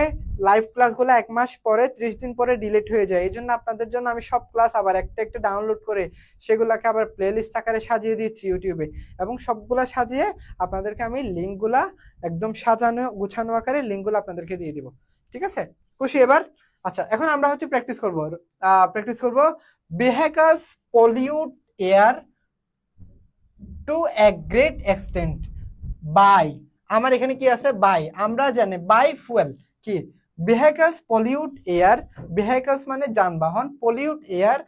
লাইভ ক্লাসগুলো 1 মাস পরে, 30 দিন পরে ডিলিট হয়ে যায়, এই জন্য আপনাদের জন্য আমি সব ক্লাস আবার একটা একটা ডাউনলোড করে সেগুলোকে আবার প্লেলিস্ট আকারে সাজিয়ে দিচ্ছি ইউটিউবে, এবং সবগুলা সাজিয়ে আপনাদেরকে আমি লিঙ্কগুলা একদম সাজানো গুছানো আকারে লিঙ্কগুলো আপনাদেরকে দিয়ে দিব, ঠিক আছে খুশি এবার। আচ্ছা এখন আমরা হচ্ছে প্র্যাকটিস করব, প্র্যাকটিস করব vehicles pollute air to a great extent by, আমার এখানে কি আছে, বাই, আমরা জানি বাই ফুয়েল, কি vehicles pollute air, vehicles মানে যানবাহন, pollute air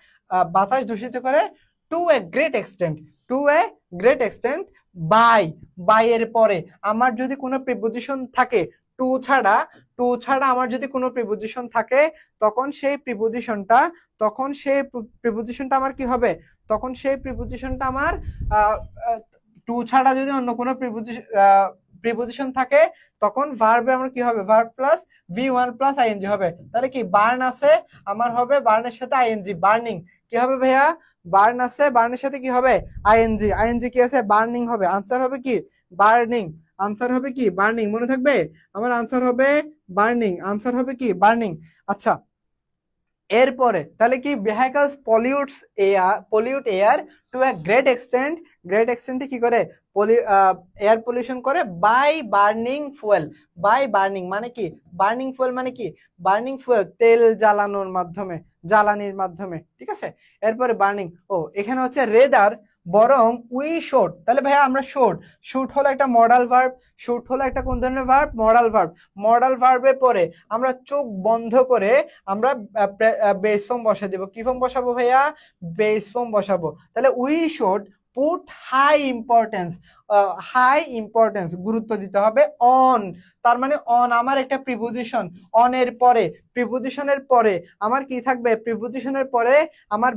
বাতাস দূষিত করে, to a great extent, to a great extent, by, by এর পরে আমার যদি কোনো প্রিপোজিশন থাকে টু ছাড়া, টু ছাড়া আমার যদি কোনো প্রিপোজিশন থাকে তখন সেই প্রিপোজিশনটা, তখন সেই প্রিপোজিশনটা আমার কি হবে, তখন সেই প্রিপোজিশনটা আমার টু ছাড়া যদি অন্য কোনো প্রিপোজিশন থাকে তখন ভার্বে আমার কি হবে, verb plus V1 plus ING হবে। তাহলে কি বার্ন আছে আমার হবে বার্নের সাথে আইএনজি, বার্নিং, কি হবে ভাইয়া, বার্ন আছে বার্নের সাথে কি হবে, আইএনজি, আইএনজি কি আছে, বার্নিং হবে। আনসার হবে কি, বার্নিং, আনসার হবে কি, বার্নিং, মনে থাকবে আমার আনসার হবে বার্নিং, আনসার হবে কি, বার্নিং। আচ্ছা এরপরে তাহলে কি vehicles pollute air to a great এক্সটেন্টে কি করে এয়ার পলিউশন করে by burning fuel. By burning মানে কি, বার্নিং ফুয়েল মানে কি, বার্নিং ফুয়েল তেল জ্বালানোর মাধ্যমে, জ্বালানির মাধ্যমে, ঠিক আছে। এরপরে বার্নিং, ও এখানে হচ্ছে রেদার, বরং উই শুড, তাহলে ভাইয়া আমরা শুড, শুড হলো একটা মডাল ভার্ব, শুড হলো একটা কোন ধরনের ভার্ব, মডাল ভার্ব। মডাল ভার্বের পরে আমরা চোখ বন্ধ করে আমরা বেস ফর্ম বসা দিব। কি ফর্ম বসাবো ভাইয়া, বেস ফর্ম বসাবো। তাহলে we should put high importance, high importance গুরুত্ব দিতে হবে অন, তার মানে অন আমার একটা প্রিপোজিশন, অন এর পরে, প্রিপোজিশনের পরে আমার কি থাকবে, প্রিপোজিশনের পরে আমার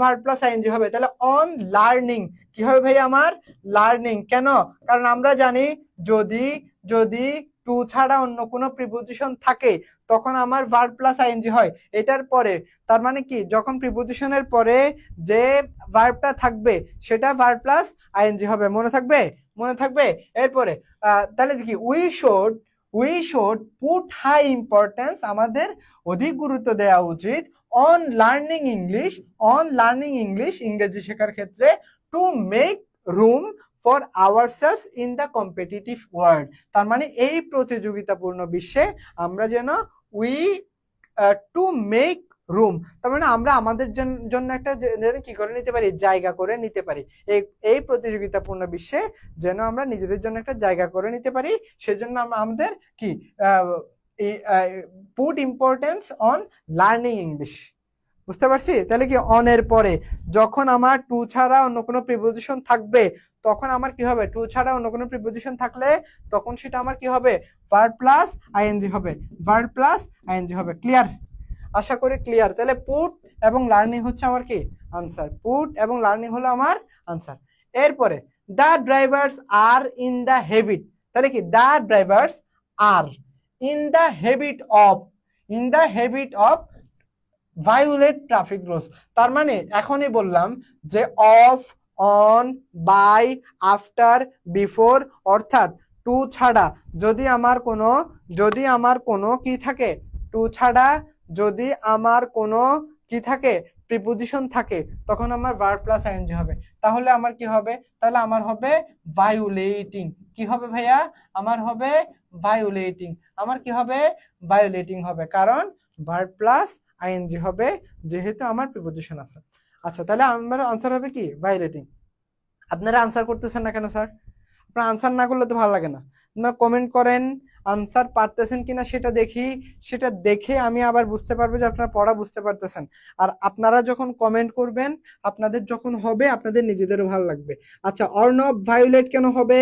ভার্ব প্লাস আইএনজি হবে। তাহলে অন লার্নিং কি হবে ভাই, আমার লার্নিং। কেন, কারণ আমরা জানি যদি যদি টু ছাড়া অন্য কোনো প্রিপোজিশন থাকে তখন আমার ভার্ব প্লাস আইএনজি হয় এটার পরে। তার মানে কি, যখন প্রিপোজিশনের পরে যে ভার্বটা থাকবে সেটা ভার্ব প্লাস আইএনজি হবে, মনে থাকবে, মনে থাকবে। এরপরে তাহলে দেখি we should put high importance, আমাদের অধিক গুরুত্ব দেওয়া উচিত on learning English, on learning English ইংরেজি শেখার ক্ষেত্রে, to make room for ourselves in the competitive world. তার মানে এই প্রতিযোগিতাপূর্ণ বিশ্বে আমরা যেন উই টু মেক রুম, তার মানে আমরা আমাদের জন্য একটা কি করে নিতে পারি, জায়গা করে নিতে পারি। এই প্রতিযোগিতাপূর্ণ বিশ্বে যেন আমরা নিজেদের জন্য একটা জায়গা করে নিতে পারি, সেজন্য আমরা আমাদের কি put importance on learning English. বুঝতে পারছি? তাহলে কি অন এর পরে যখন আমার টু ছাড়া অন্য কোনো প্রিপোজিশন থাকবে তখন আমার কি হবে, টু ছাড়া অন্য কোনো প্রিপোজিশন থাকলে তখন সেটা আমার কি হবে, ভার্ব প্লাস আইএনজি হবে, ভার্ব প্লাস আইএনজি হবে। ক্লিয়ার? আশা করি ক্লিয়ার। তাহলে পুট এবং লার্নিং হচ্ছে আমার কি আনসার, পুট এবং লার্নিং হলো আমার আনসার। এরপরে the drivers are in the habit, তাহলে কি the drivers are in the habit of, in the habit of violate traffic rules. তার মানে এখনই বললাম যে of, on, by, after, before, অর্থাৎ টু ছাড়া যদি আমার কোনো কি থাকে, টু ছাড়া যদি আমার কোনো কি থাকে, প্রিপোজিশন থাকে, তখন আমার ভার্ব প্লাস আইএনজি হবে। তাহলে আমার কি হবে, তাহলে আমার হবে ভায়োলেটিং। কি হবে ভাইয়া, আমার হবে ভায়োলেটিং, আমার কি হবে, ভায়োলেটিং হবে, কারণ ভার্ব প্লাস আইএনজি হবে যেহেতু আমার প্রিপোজিশন আছে। আচ্ছা, তাহলে আমার আনসার হবে কি, ভায়োলেটিং। আপনারা আনসার করতেছেন না কেন স্যার? আপনারা আনসার না করলে তো ভালো লাগে না। আপনারা কমেন্ট করেন, আনসার পারতেছেন কিনা সেটা দেখি, সেটা দেখে আমি আবার বুঝতে পারবো যে আপনারা পড়া বুঝতে পারতেছেন। আর আপনারা যখন কমেন্ট করবেন, আপনাদের যখন হবে আপনাদের নিজেদেরও ভালো লাগবে। আচ্ছা, অর্ণব ভায়োলেট কেন হবে?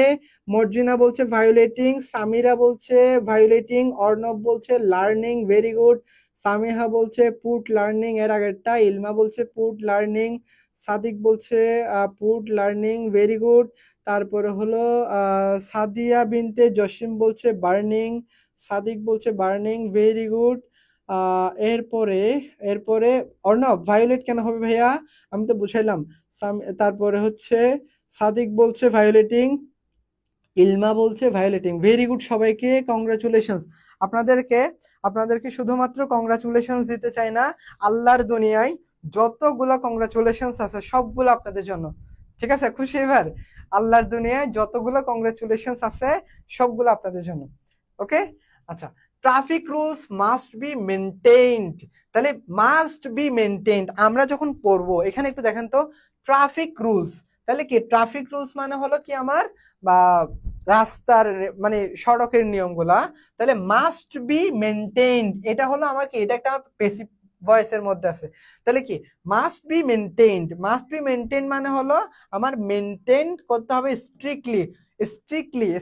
মর্জিনা বলছে ভায়োলেটিং, সামিরা বলছে ভায়োলেটিং, অর্ণব বলছে লার্নিং, ভেরি গুড। সামিহা বলছে পুট লার্নিং, এর আগেরটা। ইলমা বলছে পুট লার্নিং, সাদিক বলছে পুট লার্নিং, ভেরি গুড। তারপরে হলো সাদিয়া বিনতে জসিম বলছে বার্নিং, সাদিক বলছে বার্নিং, ভেরি গুড। এরপরে অর্ণব ভায়োলেট কেন হবে ভাইয়া, আমি তো বুঝাইলাম। তারপরে হচ্ছে সাদিক বলছে ভায়োলেটিং, ইলমা বলছে ভায়োলেটিং, ভেরি গুড। সবাইকে কংগ্রাচুলেশনস। আপনাদেরকে শুধুমাত্র কংগ্রাচুলেশনস দিতে চাই না, আল্লাহর দুনিয়ায় যতগুলো কংগ্রাচুলেশনস আছে সবগুলো আপনাদের জন্য। ঠিক আছে, খুশি এবার? আল্লাহর দুনিয়ায় যতগুলো কংগ্রাচুলেশনস আছে সবগুলো আপনাদের জন্য। ওকে, আচ্ছা। Traffic rules must be maintained, তাহলে মাস্ট বি মেনটেইনড আমরা যখন পড়বো এখানে একটু দেখেন তো, ট্রাফিক রুলস, তাহলে কি ট্রাফিক রুলস মানে হলো কি আমার বা রাস্তার মানে সড়কের নিয়মগুলা, তাহলে মাস্ট বি মেনটেইনড এটা হলো আমার কি, এটা একটা পেসিভ ভয়েসের মধ্যে আছে। তাহলে কি must be maintained, must be maintain মানে হলো আমার মেনটেইন করতে হবে স্ট্রিক্টলি,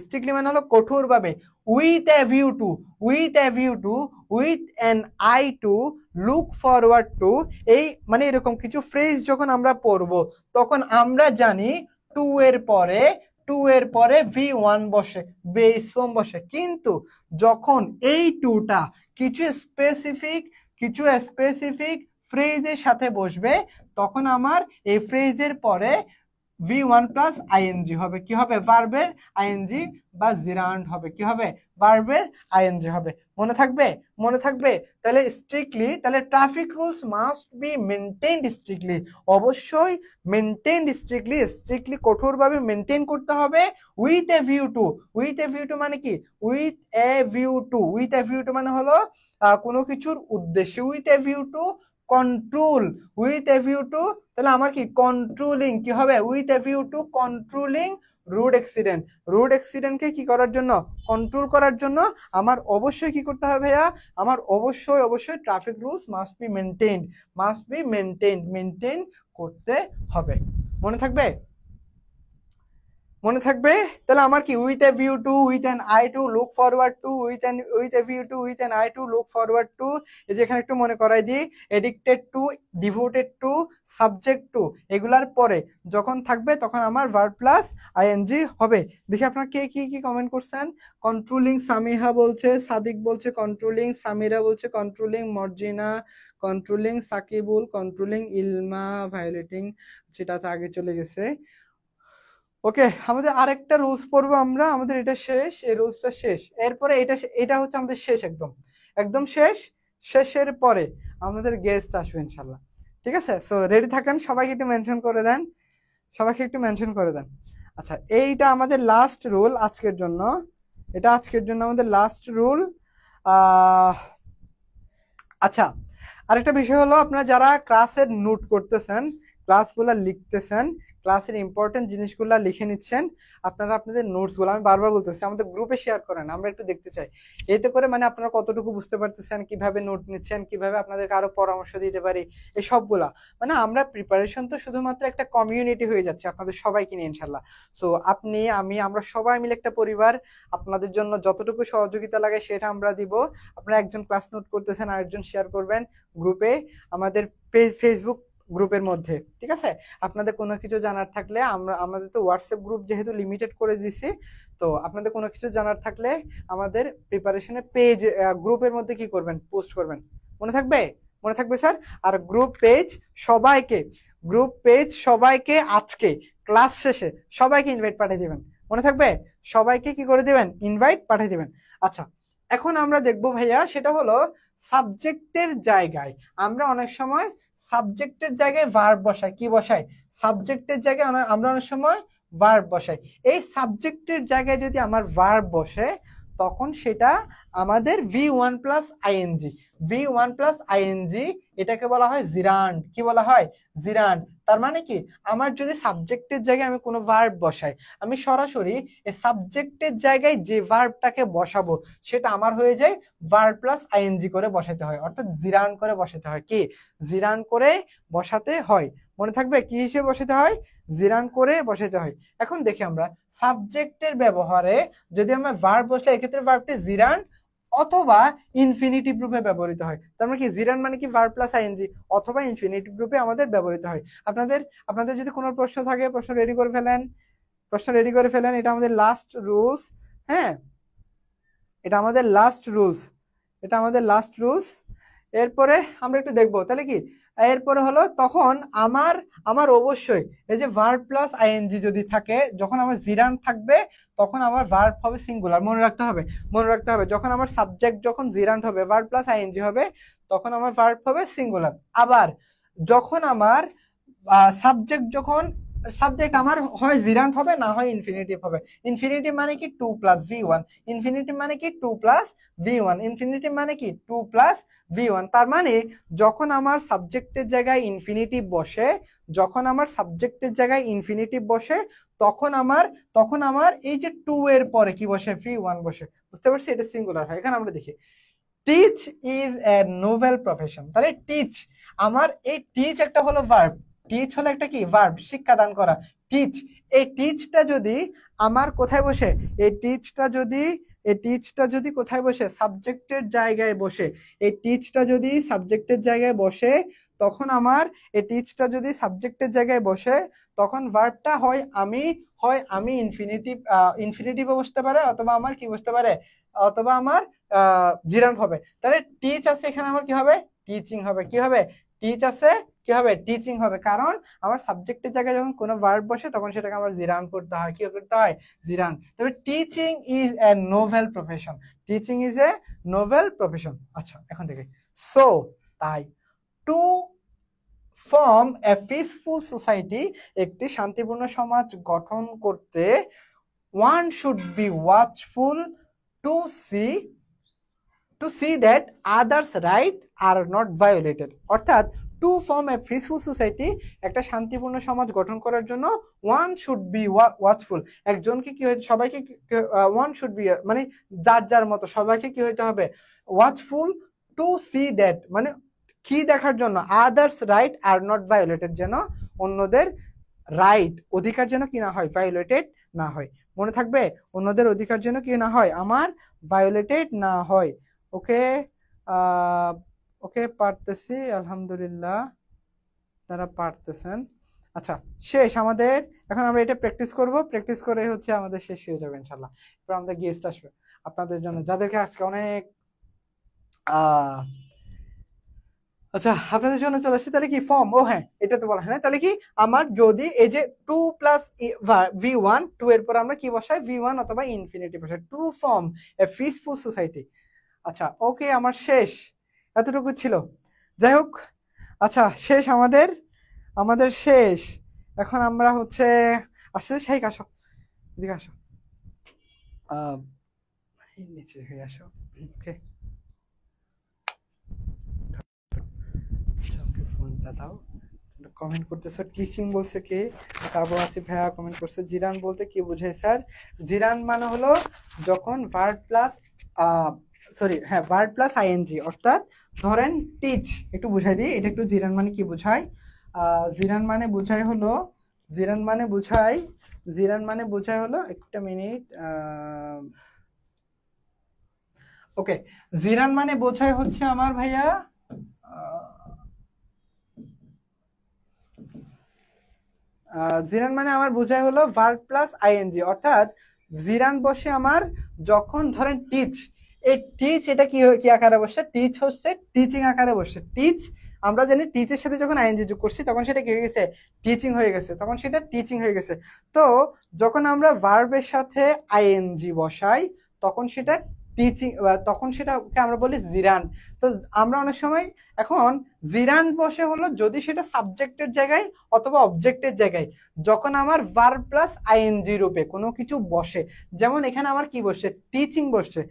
স্ট্রিক্টলি মানে হলো কঠোরভাবে, with a view to, with an eye to, look forward to, এই মানে এরকম কিছু ফ্রেজ যখন আমরা পড়বো তখন আমরা জানি টু এর পরে V1 বসে, বেস ফর্ম বসে। কিন্তু যখন এই টুটা কিছু স্পেসিফিক ফ্রেজের সাথে বসবে তখন আমার এই ফ্রেজের পরে V1 প্লাস আইএনজি হবে, কি হবে, ভার্বের আইএনজি বা জিরান্ড হবে, কি হবে, ভার্বের আইএনজি হবে। মনে থাকবে, মনে থাকবে। তাহলে স্ট্রিক্টলি, তাহলে traffic rules must be maintained strictly, অবশ্যই মেনটেইনড স্ট্রিক্টলি, স্ট্রিক্টলি কঠোরভাবে মেনটেন করতে হবে। With a view to, with a view to মানে কি, with a view to, with a view to মানে হলো কোনো কিছুর উদ্দেশ্যে, with a view to control, with a view to, তাহলে আমার কি কন্ট্রোলিং, কি হবে, with a view to controlling road accident, road অ্যাক্সিডেন্টকে কি করার জন্য, কন্ট্রোল করার জন্য আমার অবশ্যই কি করতে হবে ভাইয়া, আমার অবশ্যই অবশ্যই traffic rules must be maintained, must be maintained, maintain করতে হবে। মনে থাকবে, মনে থাকবে। তাহলে আমার কি with a view to, with an eye to look forward two, with a view to, with an eye to look forward to, এই যে এখানে একটু মনে করাই দিই, addicted to, devoted to, subject two, এগুলার পরে যখন থাকবে তখন আমার ভার্ব প্লাস আইএনজি হবে। দেখি আপনারা কে কি কি কমেন্ট করছেন। কন্ট্রোলিং সামিহা বলছে, সাদিক বলছে কন্ট্রোলিং, সামিরা বলছে controlling, Marjina controlling, Sakibul controlling, Ilma violating, সেটা তো আগে চলে গেছে। ওকে, আমাদের আরেকটা রুলস পড়বো আমরা, আমাদের এটা শেষ, এই রুলসটা শেষ, এরপরে এটা হচ্ছে আমাদের শেষ, একদম একদম শেষ। শেষের পরে আমাদের গেস্ট আসবে ইনশাল্লাহ, ঠিক আছে। সো রেডি থাকেন, সবাইকে একটু মেনশন করে দেন, সবাইকে একটু মেনশন করে দেন। আচ্ছা, এইটা আমাদের লাস্ট রুল আজকের জন্য, এটা আজকের জন্য আমাদের লাস্ট রুল। আচ্ছা, আরেকটা বিষয় হলো, আপনারা যারা ক্লাসের নোট করতেছেন, ক্লাসগুলা লিখতেছেন, ক্লাসের ইম্পর্টেন্ট জিনিসগুলো লিখে নিচ্ছেন, আপনারা আপনাদের নোটসগুলো, আমি বারবার বলতেছি, আমাদের গ্রুপে শেয়ার করেন, আমরা একটু দেখতে চাই। এতে করে মানে আপনারা কতটুকু বুঝতে পারতেছেন, কিভাবে নোট নিচ্ছেন, কিভাবে আপনাদেরকে আরো পরামর্শ দিতে পারি, এই সবগুলা। মানে আমরা প্রিপারেশন তো শুধুমাত্র একটা কমিউনিটি হয়ে যাচ্ছে আপনাদের সবাইকে নিয়ে ইনশাল্লাহ। তো আপনি, আমি, আমরা সবাই মিলে একটা পরিবার, আপনাদের জন্য যতটুকু সহযোগিতা লাগে সেটা আমরা দিব। আপনারা একজন ক্লাস নোট করতেছেন, আরেকজন শেয়ার করবেন গ্রুপে, আমাদের ফেসবুক গ্রুপের মধ্যে, ঠিক আছে। আপনাদের কোনো কিছু জানার থাকলে, আমাদের তো হোয়াটসঅ্যাপ গ্রুপ যেহেতু লিমিটেড করে দিছি, তো আপনাদের কোনো কিছু জানার থাকলে আমাদের প্রিপারেশনের পেজ গ্রুপের মধ্যে কি করবেন, পোস্ট করবেন। মনে থাকবে, মনে থাকবে স্যার। আর গ্রুপ পেজ সবাইকে, গ্রুপ পেজ সবাইকে আজকে ক্লাস শেষে সবাইকে ইনভাইট পাঠিয়ে দিবেন। মনে থাকবে, সবাইকে কি করে দিবেন, ইনভাইট পাঠিয়ে দিবেন। আচ্ছা, এখন আমরা দেখবো ভাইয়া, সেটা হলো সাবজেক্টের জায়গায় আমরা অনেক সময় সাবজেক্টের জায়গায় ভার্ব বসাই, কি বসাই, সাবজেক্টের জায়গায় আমরা অনেক সময় ভার্ব বসাই। এই সাবজেক্টের জায়গায় যদি আমার ভার্ব বসে, তখন সেটা আমাদের V1 plus ING, V1 plus ING, এটাকে বলা হয় জিরান্ড। কি বলা হয়, জিরান্ড। তার মানে কি, আমার যদি সাবজেক্টের জায়গায় আমি কোনো ভার্ব বসাই, আমি সরাসরি এই সাবজেক্টের জায়গায় যে ভার্বটাকে বসাবো সেটা আমার হয়ে যায় ভার্ব প্লাস আইএনজি করে বসাতে হয়, অর্থাৎ জিরান্ড করে বসাতে হয়, কি জিরান্ড করে বসাতে হয়। মনে থাকবে কি হিসেবে বসাতে হয়, জিরান্ড করে বসাতে হয়। এখন দেখি আমরা সাবজেক্টের ব্যবহারে যদি আমরা ভার্ব বসাই, এক্ষেত্রে ভার্বটি জিরান্ড অথবা ইনফিনিটিভ রূপে ব্যবহৃত হয়। তার মানে কি, জিরান্ড মানে কি ভার্ব প্লাস আইএনজি অথবা ইনফিনিটিভ রূপে আমাদের ব্যবহৃত হয়। আপনাদের আপনাদের যদি কোনো প্রশ্ন থাকে, প্রশ্ন রেডি করে ফেলেন, প্রশ্ন রেডি করে ফেলেন। এটা আমাদের লাস্ট রুলস, হ্যাঁ, এটা আমাদের লাস্ট রুলস, এটা আমাদের লাস্ট রুলস। এরপরে আমরা একটু দেখবো তাহলে কি, এরপরে হলো তখন আমার আমার অবশ্যই এই যে ভার্ব প্লাস আইএনজি যদি থাকে, যখন আমার জিরান্ড থাকবে তখন আমার ভার্ব হবে সিঙ্গুলার। মনে রাখতে হবে, মনে রাখতে হবে, যখন আমার সাবজেক্ট যখন জিরান্ড হবে, ভার্ব প্লাস আইএনজি হবে, তখন আমার ভার্ব হবে সিঙ্গুলার। আবার যখন আমার সাবজেক্ট যখন সাবজেক্ট আমার হয় জিরান্ড হবে, না হয় ইনফিনিটিভ হবে। ইনফিনিটিভ মানে কি 2 প্লাস V1, ইনফিনিটিভ মানে কি 2 প্লাস V1, ইনফিনিটিভ মানে কি 2 প্লাস V1। তার মানে যখন আমার সাবজেক্টের জায়গায় ইনফিনিটিভ বসে, যখন আমার সাবজেক্টের জায়গায় ইনফিনিটিভ বসে, তখন আমার এই যে 2 এর পরে কি বসে, V1 বসে। বুঝতে পারছি, এটা সিঙ্গুলার হয়। এখানে আমরা দেখি teach is a noble profession. তাহলে টিচ, আমার এই টিচ একটা হলো ভার্ব, টিচ হলো একটা কি ভার্ব, শিক্ষাদান করা, টিচ। এই টিচটা যদি আমার কোথায় বসে, এই টিচটা যদি কোথায় বসে, সাবজেক্টের জায়গায় বসে, এই টিচটা যদি সাবজেক্টের জায়গায় বসে, তখন আমার এই টিচটা যদি সাবজেক্টের জায়গায় বসে, তখন ভার্বটা হয় আমি ইনফিনিটিভে বসতে পারে, অথবা আমার কি বসতে পারে, অথবা আমার জিরান্ড হবে। তাহলে টিচ আছে এখানে, আমার কি হবে, টিচিং হবে। কি হবে, টিচ আছে কি হবে, টিচিং হবে, কারণ আমার সাবজেক্টের জায়গায় যখন কোনো ভার্ব বসে তখন সেটাকে আমার জিরান করতে হয়, কি করতে হয়, জিরান। তবে teaching is a noble profession, teaching is a noble profession. আচ্ছা এখন দেখি, সো তাই to form a peaceful society, একটি শান্তিপূর্ণ সমাজ গঠন করতে one should be watchful to see that others' right are not violated। অর্থাৎ to form a peaceful society, একটা শান্তিপূর্ণ সমাজ গঠন করার জন্য ওয়ান শুড বি ওয়াচফুল, একজনকে কি হইতে, সবাইকে ওয়ান শুড বি মানে যার যার মতো সবাইকে কি হইতে হবে, ওয়াচফুল টু সি দ্যাট মানে কি দেখার জন্য, others right R not violated, যেন অন্যদের রাইট অধিকার যেন কি না হয়, ভায়োলেটেড না হয়। মনে থাকবে, অন্যদের অধিকার যেন কি না হয়, আমার ভায়োলেটেড না হয়। ওকে ওকে পারতেছি, আলহামদুলিল্লাহ তারা পারতেছেন। আচ্ছা শেষ আমাদের, এখন আমরা এটা প্র্যাকটিস করব, প্র্যাকটিস করে হচ্ছে আমাদের শেষ হয়ে যাবে ইনশাল্লাহ। এরপর আমাদের গেস্ট আসবে আপনাদের জন্য, যাদেরকে আজকে অনেক আচ্ছা আপনাদের জন্য চলে আসছে। তাহলে কি ফর্ম, ও হ্যাঁ এটা তো বলা হয় না, তাহলে কি আমার যদি এই যে টু প্লাস V1, টু এর পর আমরা কি বসাই, V1 অথবা ইনফিনিটি বসাই, to form a peaceful society. আচ্ছা ওকে আমার শেষ, এতটুকু ছিল। যাই হোক আচ্ছা শেষ আমাদের শেষ। এখন আমরা হচ্ছে আসলে শেখ আসো, এদিকে আসো, নিচে হয়ে আসো। ওকে ফোনটা দাও। কমেন্ট করতেছো টিচিং বলছে কে, আবু আসিফ ভাইয়া কমেন্ট করছে জিরান বলতে কি বোঝায় স্যার? জিরান মানে হলো যখন verb plus verb plus ING, অর্থাৎ ধরেন টিচ, একটু বুঝাই দিই এটা একটু, জিরান মানে কি বোঝায়, জিরান মানে বোঝায় হলো, জিরান মানে বোঝায় হলো, একটা মিনিট, ওকে জিরান মানে বোঝায় হচ্ছে আমার ভাইয়া জিরান মানে আমার বোঝায় হলো ভার্ব প্লাস আইএনজি, অর্থাৎ জিরান বসে আমার যখন ধরেন টিচ, এই টিচ এটা কি আকারে বসে, টিচ হচ্ছে টিচিং আকারে বসে। টিচ আমরা জানি টিচের সাথে যখন আইএনজি যোগ করছি তখন সেটা কি হয়ে গেছে, টিচিং হয়ে গেছে, তখন সেটা টিচিং হয়ে গেছে। তো যখন আমরা ভার্বের সাথে আইএনজি বসাই তখন সেটা টিচিং, তখন সেটাকে আমরা বলি জিরান। তো আমরা অনেক সময় এখন জিরান বসে হলো যদি সেটা সাবজেক্টের জায়গায় অথবা অবজেক্টের জায়গায়, যখন আমার ভার্ব প্লাস আইএনজি রূপে কোনো কিছু বসে, যেমন এখানে আমার কি বসছে, টিচিং বসছে,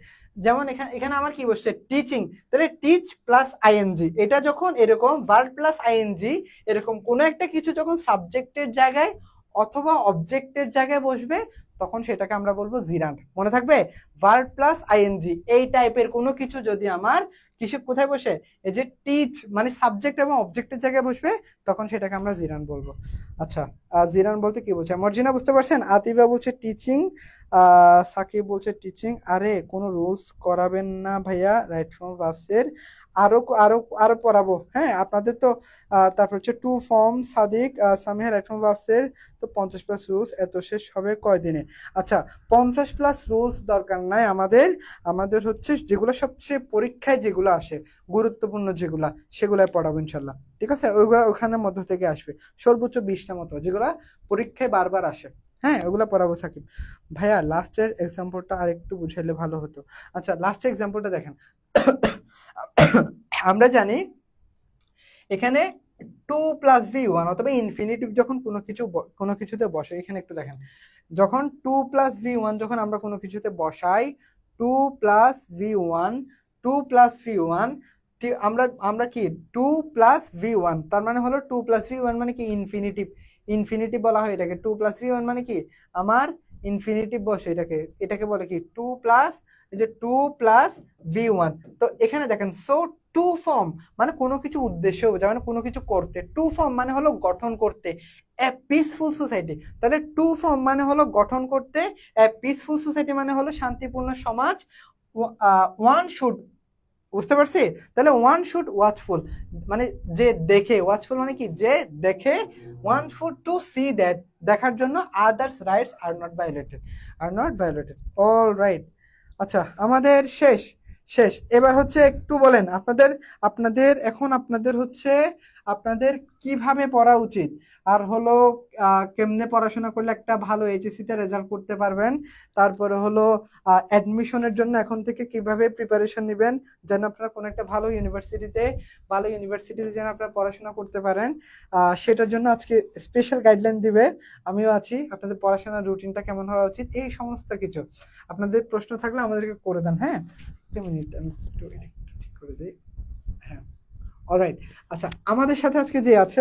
যেমন এখানে আমার কি বসছে, টিচিং, তাহলে টিচ প্লাস আইএনজি, এটা যখন এরকম ভার্ব প্লাস আইএনজি এরকম কোনো একটা কিছু যখন সাবজেক্টের জায়গায় অথবা অবজেক্টের জায়গায় বসবে তখন সেটাকে আমরা বলবো জিরান। মনে থাকবে, ভার্ব প্লাস আইএনজি এই টাইপের কোনো কিছু যদি আমার কিসে কোথায় বসে, এই যে টিচ মানে সাবজেক্ট এবং অবজেক্টের জায়গায় বসবে তখন সেটাকে আমরা জিরান বলবো। আচ্ছা জিরান বলতে কি বলছে, মর্জিনা বুঝতে পারছেন? আতিবা বলছে টিচিং, সাকিব বলছে টিচিং, আরে কোনো রুলস করাবেন না ভাইয়া, রাইট ফ্রম ভার্বসের আরো আরো আরো পড়াবো, হ্যাঁ আপনাদের তো। তারপর হচ্ছে to form Sadik Samiha, right from ভার্বসের তো 50 প্লাস রুলস, এত শেষ হবে কয়দিনে? আচ্ছা 50 প্লাস রুলস দরকার নাই আমাদের হচ্ছে যেগুলো সবচেয়ে পরীক্ষায় যেগুলো আসে গুরুত্বপূর্ণ যেগুলা, সেগুলাই পড়াবো ইনশাল্লাহ, ঠিক আছে? ওখানের মধ্য থেকে আসবে সর্বোচ্চ 20টা মতো যেগুলা পরীক্ষায় বারবার আসে, হ্যাঁ ওগুলা পড়াবো। সাকিব ভাইয়া লাস্টের এক্সাম্পলটা আর একটু বুঝাইলে ভালো হতো। আচ্ছা লাস্টের এক্সাম্পলটা দেখেন, আমরা জানি এখানে টু প্লাস V1 অথবা ইনফিনিটিভ যখন কোনো কিছুতে বসে, এখানে একটু দেখেন, যখন টু প্লাস V1 যখন আমরা কোনো কিছুতে বসাই, টু প্লাস V1 আমরা কি টু প্লাস V1, তার মানে হলো টু প্লাস V1 মানে কি ইনফিনিটিভ বলা হয় এটাকে। টু প্লাস V1 মানে কি আমার ইনফিনিটিভ বসে, এটাকে বলে কি টু প্লাস V1। তো এখানে দেখেন, সো টু ফর্ম মানে কোনো কিছু উদ্দেশ্য বোঝায়, মানে কোনো কিছু করতে, টু ফর্ম মানে হলো গঠন করতে এ পিসফুল সোসাইটি, তাহলে টু ফর্ম মানে হলো গঠন করতে, এ পিসফুল সোসাইটি মানে হলো শান্তিপূর্ণ সমাজ, ওয়ান শুড, বুঝতে পারছি? তাহলে ওয়ান শুড ওয়াচফুল মানে যে দেখে, ওয়াচফুল মানে কি যে দেখে, one should to see that দেখার জন্য others rights are not violated. All right, আচ্ছা আমাদের শেষ। এবার হচ্ছে একটু বলেন আপনাদের এখন আপনাদের হচ্ছে আপনাদের কিভাবে পড়া উচিত, আর হলো কেমনে পড়াশোনা করলে একটা ভালো এইচএসসি তে রেজাল্ট করতে পারবেন, তারপরে হলো অ্যাডমিশনের জন্য এখন থেকে কিভাবে প্রিপারেশন নেবেন যেন আপনারা কোনো একটা ভালো ইউনিভার্সিটিতে যেন আপনারা পড়াশোনা করতে পারেন, সেটার জন্য আজকে স্পেশাল গাইডলাইন দিবে। আমিও আছি। আপনাদের পড়াশোনার রুটিনটা কেমন হওয়া উচিত, এই সমস্ত কিছু আপনাদের প্রশ্ন থাকলে আমাদেরকে করে দেন। হ্যাঁ, একটা মিনিট, আমি একটু ঠিক করে দিই। হ্যাঁ, অলরাইট। আচ্ছা, আমাদের সাথে আজকে যে আছে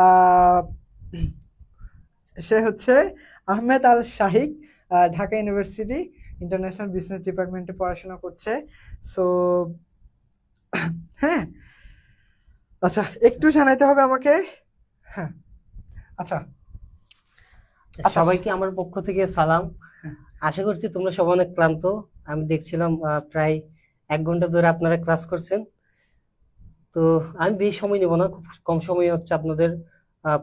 আহ, সে হচ্ছে আহমেদ আল শাহিক, ঢাকা ইউনিভার্সিটি ইন্টারন্যাশনাল বিজনেস ডিপার্টমেন্টে পড়াশোনা করছে। সো হ্যাঁ, আচ্ছা, একটু জানাইতে হবে আমাকে। হ্যাঁ, আচ্ছা, সবাইকে আমার পক্ষ থেকে সালাম। আশা করছি তোমরা সবাই অনেক ক্লান্ত। আমি দেখছিলাম প্রায় 1 ঘন্টা ধরে আপনারা ক্লাস করছেন। তো আমি বেশি সময় নেব না, খুব কম সময়ে আপনাদের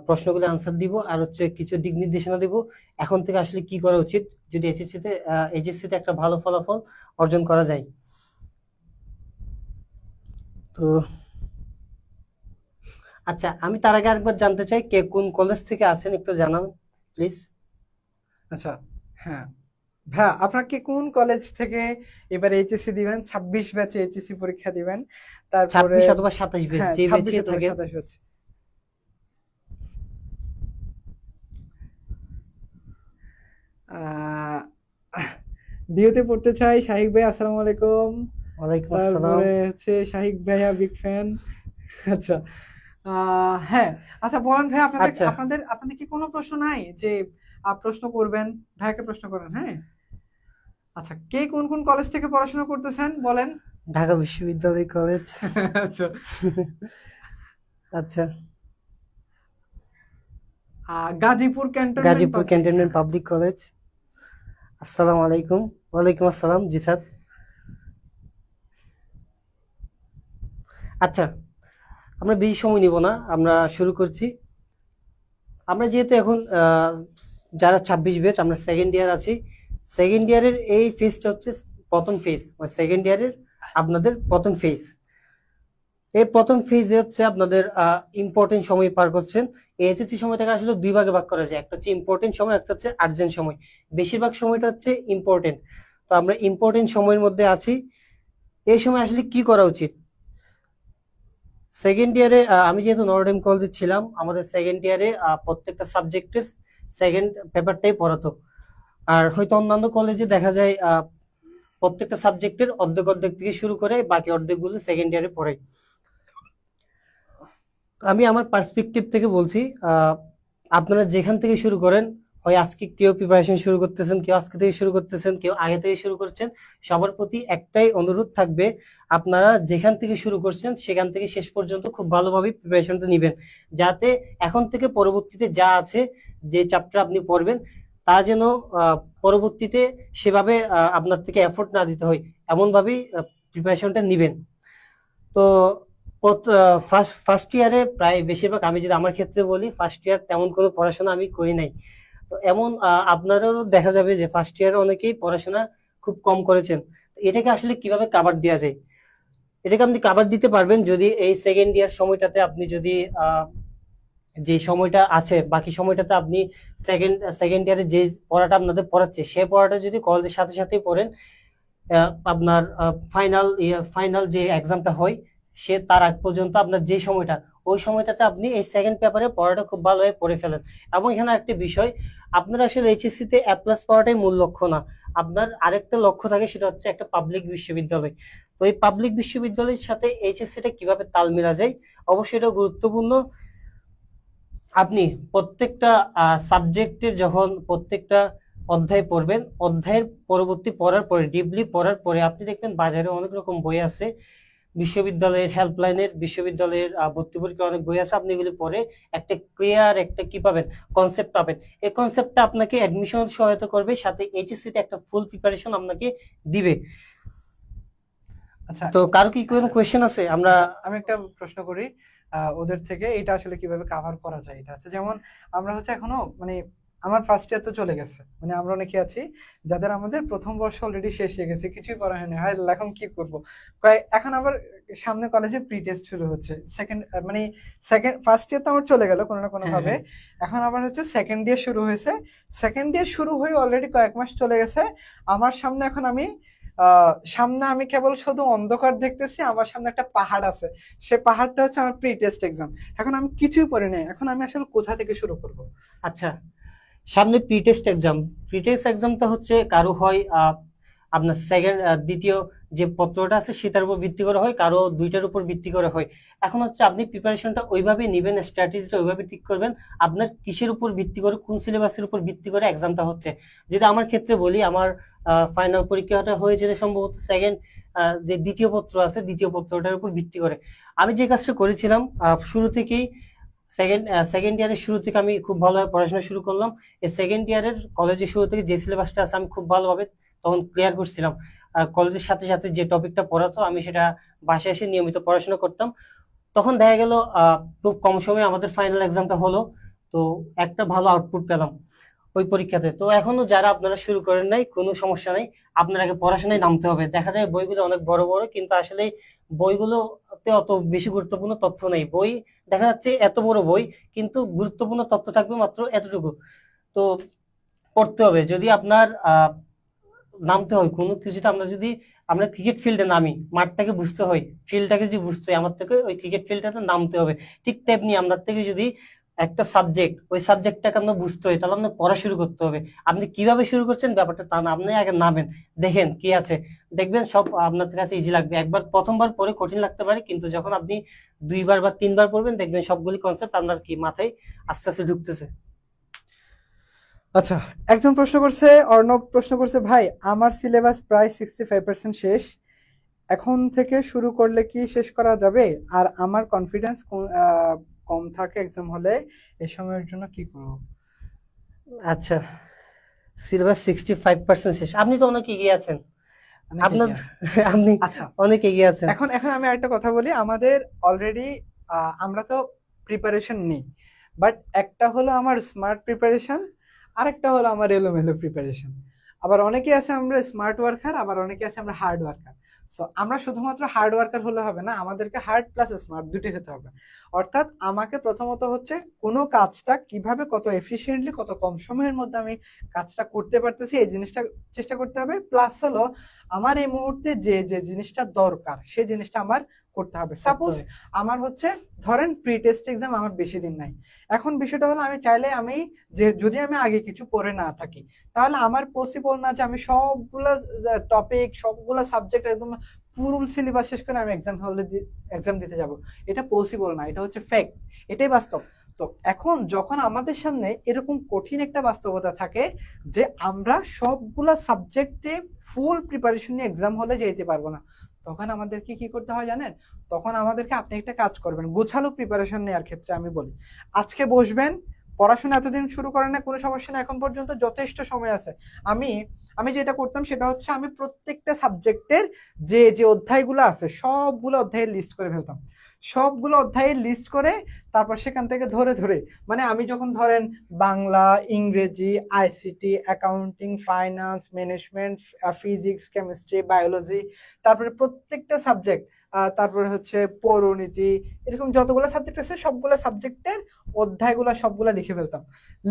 প্রশ্নগুলো আনসার দিব, আর কিছু দিক নির্দেশনা দিব এখন থেকে আসলে কি করা উচিত যদি এইচএসসিতে একটা ভালো ফলাফল অর্জন করা যায়। তো আচ্ছা, আমি তার আগে আরেকবার জানতে চাই কে কোন কলেজ থেকে আছেন, একটু জানান প্লিজ। আচ্ছা, হ্যাঁ ভাইয়া, আপনাকে কোন কলেজ থেকে এবার এইচএসসি দিবেন? 26 ব্যাচে এইচএসসি পরীক্ষা দিবেন, তারপরে 26 অথবা 27 ব্যাচ, হ্যাঁ যে 26 ব্যাচে অথবা থাকে। 27 ব্যাচ। ডিওতে পড়তে চাই। শাহিক ভাই, আসসালামু আলাইকুম। ওয়ালাইকুম আসসালাম। তারপরে শাহিক ভাইয়া বিগ ফ্যান। আচ্ছা, হ্যাঁ, আচ্ছা বলেন ভাই, আচ্ছা, আপনাদের কি কোনো প্রশ্ন নাই যে প্রশ্ন করবেন? ভাইয়াকে প্রশ্ন করেন। হ্যাঁ, আচ্ছা, কে কোন কোন কলেজ থেকে পড়াশোনা করতেছেন বলেন? ঢাকা বিশ্ববিদ্যালয় কলেজ। আচ্ছা, আচ্ছা, গাজীপুর ক্যান্টনমেন্ট পাবলিক কলেজ। আসসালামু আলাইকুম। ওয়ালাইকুম আসসালাম। জি স্যার। আচ্ছা, আমরা বেশি সময় নিব না, আমরা শুরু করছি। আমরা যেহেতু এখন যারা 26 ব্যাচ, আমরা সেকেন্ড ইয়ার আছি। সেকেন্ড ইয়ারের এই ফেজটা হচ্ছে প্রথম ফেজ, মানে সেকেন্ড ইয়ারের আপনাদের প্রথম ফেজ। এই প্রথম ফেজে আপনাদের ইম্পর্টেন্ট সময় পার করছেন। এইচএসসি সময়টাকে আসলে 2 ভাগে ভাগ করা যায়, একটা হচ্ছে ইম্পর্টেন্ট সময়, একটা হচ্ছে আর্জেন্ট সময়। বেশিরভাগ সময়টা হচ্ছে ইম্পর্টেন্ট। তো আমরা ইম্পর্টেন্ট সময়ের মধ্যে আছি। এই সময় আসলে কি করা উচিত? সেকেন্ড ইয়ারে আমি যেহেতু নরডেম কলেজে ছিলাম, আমাদের সেকেন্ড ইয়ারে প্রত্যেকটা সাবজেক্টের সেকেন্ড পেপারটাই পড়াতো। আর হয়তো অন্যান্য কলেজে দেখা যায় প্রত্যেকটা সাবজেক্টের অর্ধেক অর্ধেক থেকে শুরু করে বাকি অর্ধেকগুলো সেকেন্ড ইয়ারে পড়াই। আমি আমার পার্সপেক্টিভ থেকে বলছি, আপনারা যেখান থেকে শুরু করেন, হয় আজকে কেউ প্রিপারেশন শুরু করতেছেন, কেউ আজকে থেকে শুরু করতেছেন, কেউ আগে থেকে শুরু করছেন, সবার প্রতি একটাই অনুরোধ থাকবে, আপনারা যেখান থেকে শুরু করছেন সেখান থেকে শেষ পর্যন্ত খুব ভালোভাবে প্রিপারেশনটা নেবেন, যাতে এখন থেকে পরবর্তীতে যা আছে, যে চ্যাপ্টার আপনি পড়বেন, তা যেন পরবর্তীতে সেভাবে আপনার থেকে এফোর্ট না দিতে হয়, এমনভাবেই প্রিপারেশনটা নেবেন। তো ফার্স্ট ইয়ারে প্রায় বেশিরভাগ, আমি যদি আমার ক্ষেত্রে বলি, ফার্স্ট ইয়ার তেমন কোনো পড়াশোনা আমি করি নাই। তো এমন আপনারও দেখা যাবে যে ফার্স্ট ইয়ারে অনেকেই পড়াশোনা খুব কম করেছেন। এটাকে আসলে কিভাবে কাভার দেওয়া যায়? এটাকে আপনি কাভার দিতে পারবেন যদি এই সেকেন্ড ইয়ার সময়টাতে আপনি যদি যে সময়টা আছে বাকি সময়টাতে আপনি সেকেন্ড ইয়ারে যে পড়াটা আপনাদের পড়াচ্ছে সে পড়াটা যদি কলেজের সাথে সাথেই পড়েন, আপনার ফাইনাল যে এক্সামটা হয় সে তার আগ পর্যন্ত আপনার যে সময়টা, ওই সময়টাতে আপনি এই সেকেন্ড পেপারে পড়াটা খুব ভালোভাবে পড়ে ফেলেন। এবং এখানে একটা বিষয়, আপনার আসলে এইচএসসি তে এ প্লাস পাওয়াটাই মূল লক্ষ্য না, আপনার আরেকটা লক্ষ্য থাকে, সেটা হচ্ছে একটা পাবলিক বিশ্ববিদ্যালয়। তো এই পাবলিক বিশ্ববিদ্যালয়ের সাথে এইচএসসি টা কিভাবে তাল মেলা যায়, অবশ্যই এটা গুরুত্বপূর্ণ। আপনি প্রত্যেকটা সাবজেক্টের যখন প্রত্যেকটা অধ্যায় পড়বেন, অধ্যায়ের পরবর্তী পড়ার পরে, ডিপলি পড়ার পরে আপনি দেখবেন বাজারে অনেক রকম বই আছে, বিশ্ববিদ্যালয়ের হেল্পলাইনের, বিশ্ববিদ্যালয়ের ভর্তি পরীক্ষার অনেক বই আছে, আপনি এগুলি পড়ে একটা ক্লিয়ার একটা কি পাবেন, কনসেপ্ট পাবেন। এই কনসেপ্টটা আপনাকে অ্যাডমিশন সহায়তা করবে, সাথে এইচএসসি তে একটা ফুল প্রিপারেশন আপনাকে দিবে। আচ্ছা, তো কারো কি কোনো কোয়েশ্চেন আছে? আমি একটা প্রশ্ন করি ওদের থেকে, এটা আসলে কিভাবে কাভার করা যায়। এটা হচ্ছে যেমন আমরা এখনো মানে আমার ফার্স্ট ইয়ার তো চলে গেছে, মানে আমরা অনেকে আছি যাদের আমাদের প্রথম বর্ষ অলরেডি শেষ হয়ে গেছে, কিছুই করা হয়নি, হয় এখন কি করব। এখন আবার সামনে কলেজে প্রি টেস্ট শুরু হচ্ছে, মানে ফার্স্ট ইয়ার তো আমার চলে গেল কোনো না কোনো হ্যাঁ, ভাবে। হ্যাঁ। এখন আবার হচ্ছে সেকেন্ড ইয়ার শুরু হয়েছে, সেকেন্ড ইয়ার শুরু হয়ে অলরেডি কয়েক মাস চলে গেছে। আমার সামনে এখন সামনে আমি কেবল শুধু অন্ধকার দেখতেছি, আমার সামনে একটা পাহাড় আছে, সে পাহাড়টা হচ্ছে আমার প্রি টেস্ট এক্সাম। এখন আমি কিছুই পড়ি নাই, এখন আমি আসলে কোথা থেকে শুরু করব? আচ্ছা, সামনে pre test exam. Pre test এক্সামটা হচ্ছে কারো হয় আপনার দ্বিতীয় যে পত্রটা আছে সেটার উপর ভিত্তি করে হয়, কারো দুইটার উপর ভিত্তি করে হয়। এখন হচ্ছে আপনি প্রিপারেশনটা ওইভাবে নেবেন, স্ট্র্যাটেজিটা ওইভাবে ঠিক করবেন আপনার কিসের উপর ভিত্তি করে, কোন সিলেবাসের উপর ভিত্তি করে এক্সামটা হচ্ছে। যেটা আমার ক্ষেত্রে বলি, আমার ফাইনাল পরীক্ষাটা হয়েছিল সম্ভবত যে দ্বিতীয় পত্র আছে, দ্বিতীয় পত্রটার উপর ভিত্তি করে। আমি যে কাজটা করেছিলাম, শুরু থেকেই সেকেন্ড ইয়ারের শুরু থেকে আমি খুব ভালোভাবে পড়াশোনা শুরু করলাম। এই সেকেন্ড ইয়ারের কলেজের শুরু থেকে যে সিলেবাসটা আছে আমি খুব ভালোভাবে তখন ক্লিয়ার করছিলাম। কলেজের সাথে সাথে যে টপিকটা পড়াতো আমি সেটা বাসায় এসে নিয়মিত পড়াশোনা করতাম। তখন দেখা গেল খুব কম সময়ে আমাদের ফাইনাল এক্সামটা হলো, তো একটা ভালো আউটপুট পেলাম ওই পরীক্ষাতে। তো এখনো যারা আপনারা শুরু করেন নাই, কোনো সমস্যা নাই, আপনাকে পড়াশোনায় নামতে হবে। দেখা যায় বইগুলো অনেক বড় বড়, কিন্তু আসলে বইগুলোতে অত বেশি গুরুত্বপূর্ণ তথ্য নেই। বই দেখা যাচ্ছে এত বড় বই, কিন্তু গুরুত্বপূর্ণ তথ্য থাকবে মাত্র এতটুকু। তো পড়তে হবে যদি আপনার নামতে হয় কোনো কিছুতে। আমরা ক্রিকেট ফিল্ডে নামি, মাঠটাকে বুঝতে হয়, ফিল্ডটাকে যদি বুঝতে হয়, আমার থেকে ওই ক্রিকেট ফিল্ডটাতে নামতে হবে। ঠিক তেমনি আপনার থেকে যদি একটা সাবজেক্ট, ওই সাবজেক্টটাকে আপনার বুঝতে হয়, তাহলে আপনার পড়া শুরু করতে হবে। আপনি কিভাবে শুরু করছেন ব্যাপারটা তা না, আপনি আগে নামেন, দেখেন কি আছে, দেখবেন সব আপনার কাছে ইজি লাগবে। একবার প্রথমবার পরে কঠিন লাগতে পারে, কিন্তু যখন আপনি দুইবার বা তিনবার পড়বেন দেখবেন সবগুলি কনসেপ্ট আপনার কি মাথায় আস্তে আস্তে ঢুকতেছে। আচ্ছা, একজন প্রশ্ন করছে, অর্ণব প্রশ্ন করছে, ভাই আমার সিলেবাস প্রায় 65% শেষ, এখন থেকে শুরু করলে কি শেষ করা যাবে? আর আমার কনফিডেন্স কম থাকে এক্সাম হলে, এই সময়ের জন্য কি করব? আচ্ছা, সিলেবাস 65% শেষ, আপনি তো অনেক এগিয়ে আছেন। অনেক আপনার এগিয়ে আছে। আপনি আচ্ছা, অনেক এগিয়ে আছেন। এখন এখন আমি আরেকটা কথা বলি, আমাদের অলরেডি আমরা তো প্রিপারেশন নিই, বাট একটা হলো আমার স্মার্ট প্রিপারেশন, আরেকটা হলো আমার এলোমেলো প্রিপারেশন। আবার অনেকে আছে আমরা স্মার্ট ওয়ার্কার, আবার অনেকে আছে আমরা হার্ড ওয়ার্কার। সো আমরা শুধুমাত্র হার্ড ওয়ার্কার হলে হবে না, আমাদেরকে হার্ড প্লাস স্মার্ট দুটোই হতে হবে। অর্থাৎ আমাকে প্রথমত হচ্ছে কোনো কাজটা কিভাবে কত এফিসিয়েন্টলি কত কম সময়ের মধ্যে আমি কাজটা করতে পারতেছি এই জিনিসটা চেষ্টা করতে হবে। প্লাস হলো আমার এই মুহূর্তে যে যে জিনিসটা দরকার সেই জিনিসটা আমার করতে হবে। সাপোজ আমার হচ্ছে ধরেন প্রি টেস্ট এক্সাম আমার বেশি দিন নাই, এখন বিষয়টা হলো আমি চাইলে আমি যে যদি আমি আগে কিছু পড়ে না থাকি, তাহলে আমার পসিবল না যে আমি সবগুলা টপিক সবগুলা সাবজেক্ট একদম পুরো সিলেবাস শেষ করে আমি এক্সাম হলে এক্সাম দিতে যাব। এটা পসিবল না, এটা হচ্ছে ফ্যাক্ট, এটাই বাস্তব। তো এখন যখন আমাদের সামনে এরকম কঠিন একটা বাস্তবতা থাকে যে আমরা সবগুলা সাবজেক্টে ফুল প্রিপারেশন নিয়ে এক্সাম হলে যেতে পারবো না, তখন আমাদেরকে কি করতে হয় জানেন? তখন আমাদেরকে আপনি একটা কাজ করবেন গোছালো প্রিপারেশন নেওয়ার ক্ষেত্রে আমি বলি, আজকে বসবেন, পড়াশোনা এতদিন শুরু করেন না, কোনো সমস্যা না, এখন পর্যন্ত যথেষ্ট সময় আছে। আমি আমি যেটা করতাম সেটা হচ্ছে আমি প্রত্যেকটা সাবজেক্টের যে যে অধ্যায়গুলো আছে সবগুলো অধ্যায়ের লিস্ট করে ফেলতাম, সবগুলো অধ্যায়ের লিস্ট করে তারপর সেখান থেকে ধরে ধরে, মানে আমি যখন ধরেন বাংলা, ইংরেজি, ICT, accounting, finance, management, physics, chemistry, biology, তারপরে প্রত্যেকটা সাবজেক্ট, তারপরে হচ্ছে পৌরনীতি, এরকম যতগুলো সাবজেক্ট আছে সবগুলো সাবজেক্টের অধ্যায়গুলো সবগুলো লিখে ফেলতাম।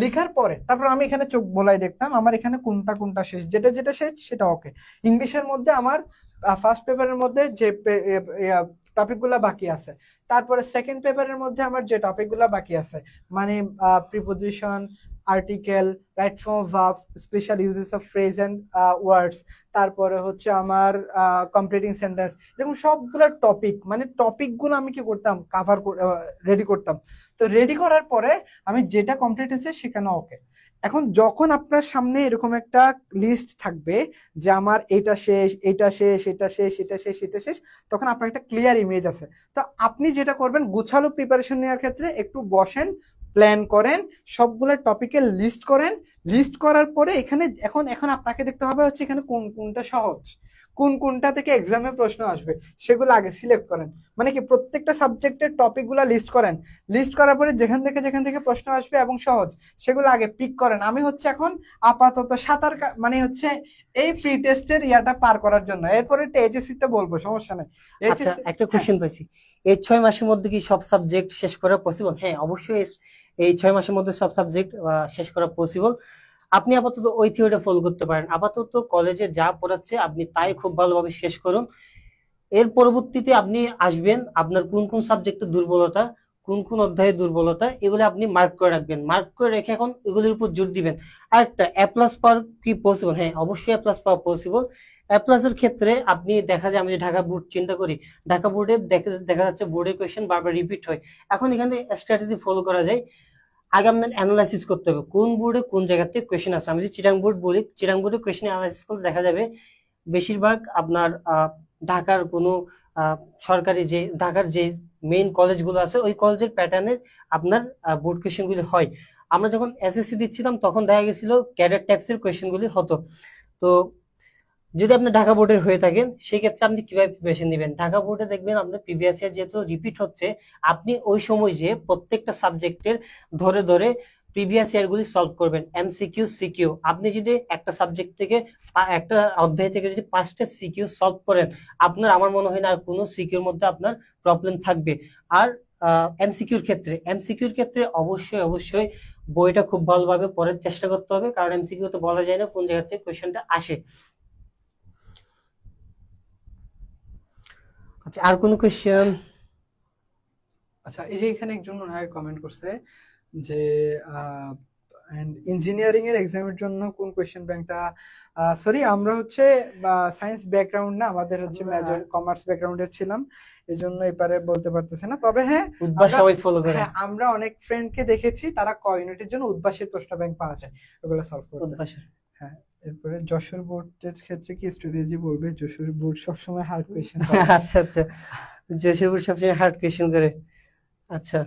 লিখার পরে তারপর আমি এখানে চোখ বোলাই দেখতাম আমার এখানে কোনটা কোনটা শেষ, যেটা যেটা শেষ সেটা ওকে। ইংলিশের মধ্যে আমার ফার্স্ট পেপারের মধ্যে যে টপিকগুলো বাকি আছে, তারপরে সেকেন্ড পেপারের মধ্যে আমার যে টপিকগুলো বাকি আছে, মানে preposition, article, right form verbs, special uses of phrase and words, তারপরে হচ্ছে আমার কমপ্লিটিং সেন্টেন্স, এরকম সবগুলো টপিক, মানে টপিকগুলো আমি কি করতাম কাভার রেডি করতাম। তো রেডি করার পরে আমি যেটা কমপ্লিট হয়েছে সেখানে ওকে। এখন যখন আপনার সামনে এরকম একটা লিস্ট থাকবে যে আমার এটা শেষ, এটা শেষ, এটা শেষ, এটা শেষ, এটা শেষ, তখন আপনার একটা ক্লিয়ার ইমেজ আছে। তো আপনি যেটা করবেন গোছালো প্রিপারেশন নেওয়ার ক্ষেত্রে একটু বসেন, প্ল্যান করেন, সবগুলো টপিকের লিস্ট করেন, লিস্ট করার পরে এখানে এখন এখন আপনাকে দেখতে হবে হচ্ছে এখানে কোন কোনটা সহজ, কোন কোনটা থেকে এক্সামে প্রশ্ন আসবে সেগুলো আগে সিলেক্ট করেন। মানে কি প্রত্যেকটা সাবজেক্টের টপিকগুলো লিস্ট করেন, লিস্ট করার পরে যেখান থেকে প্রশ্ন আসবে এবং সহজ সেগুলো আগে পিক করেন। আমি হচ্ছে এখন আপাতত মানে হচ্ছে এই প্রি টেস্টের ইয়াটা পার করার জন্য, এরপরে এইচএসসি তে বলবো, সমস্যা নেই। আচ্ছা, এইচএসসি একটা কোশ্চেন পাইছি, এই 6 মাসের মধ্যে কি সব সাবজেক্ট শেষ করা পসিবল? হ্যাঁ, অবশ্যই এই 6 মাসের মধ্যে সব সাবজেক্ট শেষ করা পসিবল। আপনি আপাতত ওই থিওরিটা ফলো করতে পারেন। আপাতত কলেজে যা পড়াচ্ছে আপনি তাই খুব ভালোভাবে শেষ করুন। এর পরবর্তীতে আপনি আসবেন আপনার কোন কোন সাবজেক্টের দুর্বলতা, কোন কোন অধ্যায়ের দুর্বলতা, এগুলো আপনি মার্ক করে রাখবেন। মার্ক করে রেখে এখন এগুলোর উপর জোর দিবেন। আরেকটা, এ প্লাস পাওয়ার কি পসিবল? হ্যাঁ, অবশ্যই এ প্লাস পাওয়া পসিবল। এ প্লাস এর ক্ষেত্রে আপনি দেখা যায়, আমি যে ঢাকা বোর্ড চিন্তা করি, ঢাকা বোর্ডে দেখা যাচ্ছে বোর্ডের কোয়েশ্চেন বারবার রিপিট হয়। এখন এখানে স্ট্র্যাটেজি ফলো করা যায়। আগে আপনার অ্যানালাইসিস করতে হবে কোন বোর্ডে কোন জায়গা থেকে কোয়েশ্চেন আসে। আমি যদি চিটাং বোর্ড বলি, চিটাং বোর্ডে কোয়েশ্চেন অ্যানালাইসিস করলে দেখা যাবে বেশিরভাগ আপনার ঢাকার কোনো সরকারি যে ঢাকার যে মেইন কলেজগুলো আছে ওই কলেজের প্যাটার্নের আপনার বোর্ড কোয়েশ্চেনগুলি হয়। আমরা যখন এসএসসি দিচ্ছিলাম তখন দেখা গেছিল ক্যাডার টাইপসের কোয়েশ্চেনগুলি হতো। তো যদি আপনি ঢাকা বোর্ডের হয়ে থাকেন সেই ক্ষেত্রে আপনি কিভাবে প্রিপারেশন নেবেন? ঢাকা বোর্ডে দেখবেন আপনার প্রিভিয়াস ইয়ার যেহেতু রিপিট হচ্ছে, আপনি ওই সময় যে প্রত্যেকটা সাবজেক্টের ধরে ধরে প্রিভিয়াস ইয়ার গুলি সলভ করবেন, এমসিকিউ সিকিউ। আপনি যদি একটা সাবজেক্ট থেকে একটা অধ্যায় থেকে যদি 5টা সিকিউ সলভ করেন, আপনার আমার মনে হয় না আর কোনো সিকিউর মধ্যে আপনার প্রবলেম থাকবে। আর এমসিকিউর ক্ষেত্রে অবশ্যই অবশ্যই বইটা খুব ভালোভাবে পড়ার চেষ্টা করতে হবে, কারণ এমসিকিউ তো বলা যায় না কোন জায়গা থেকে কোয়েশ্চেনটা আসে। আচ্ছা, আর কোনো কোয়েশ্চেন? আচ্ছা, এই যে এখানে একজন মনে হয় কমেন্ট করছে যে ইঞ্জিনিয়ারিং এর এক্সামের জন্য কোন কোয়েশ্চেন ব্যাংকটা, সরি আমরা হচ্ছে সায়েন্স ব্যাকগ্রাউন্ড না, আমাদের হচ্ছে মেজর কমার্স ব্যাকগ্রাউন্ডের ছিলাম, এই জন্য এপারে বলতে পারতেছে না। তবে হ্যাঁ, সবাই ফলো করে। হ্যাঁ, আমরা অনেক ফ্রেন্ডকে দেখেছি তারা ক ইউনিটের জন্য উদ্ভাসের প্রশ্ন ব্যাংক পাওয়া যায়, ওগুলো সলভ করতে। হ্যাঁ, এরপরে যশোর বোর্ডের ক্ষেত্রে কি স্ট্র্যাটেজি বলবে? যশোর বোর্ড সবসময় হার্ড কোয়েশ্চেন। আচ্ছা আচ্ছা, যশোর বোর্ড সবসময় হার্ড কোয়েশ্চেন করে। আচ্ছা,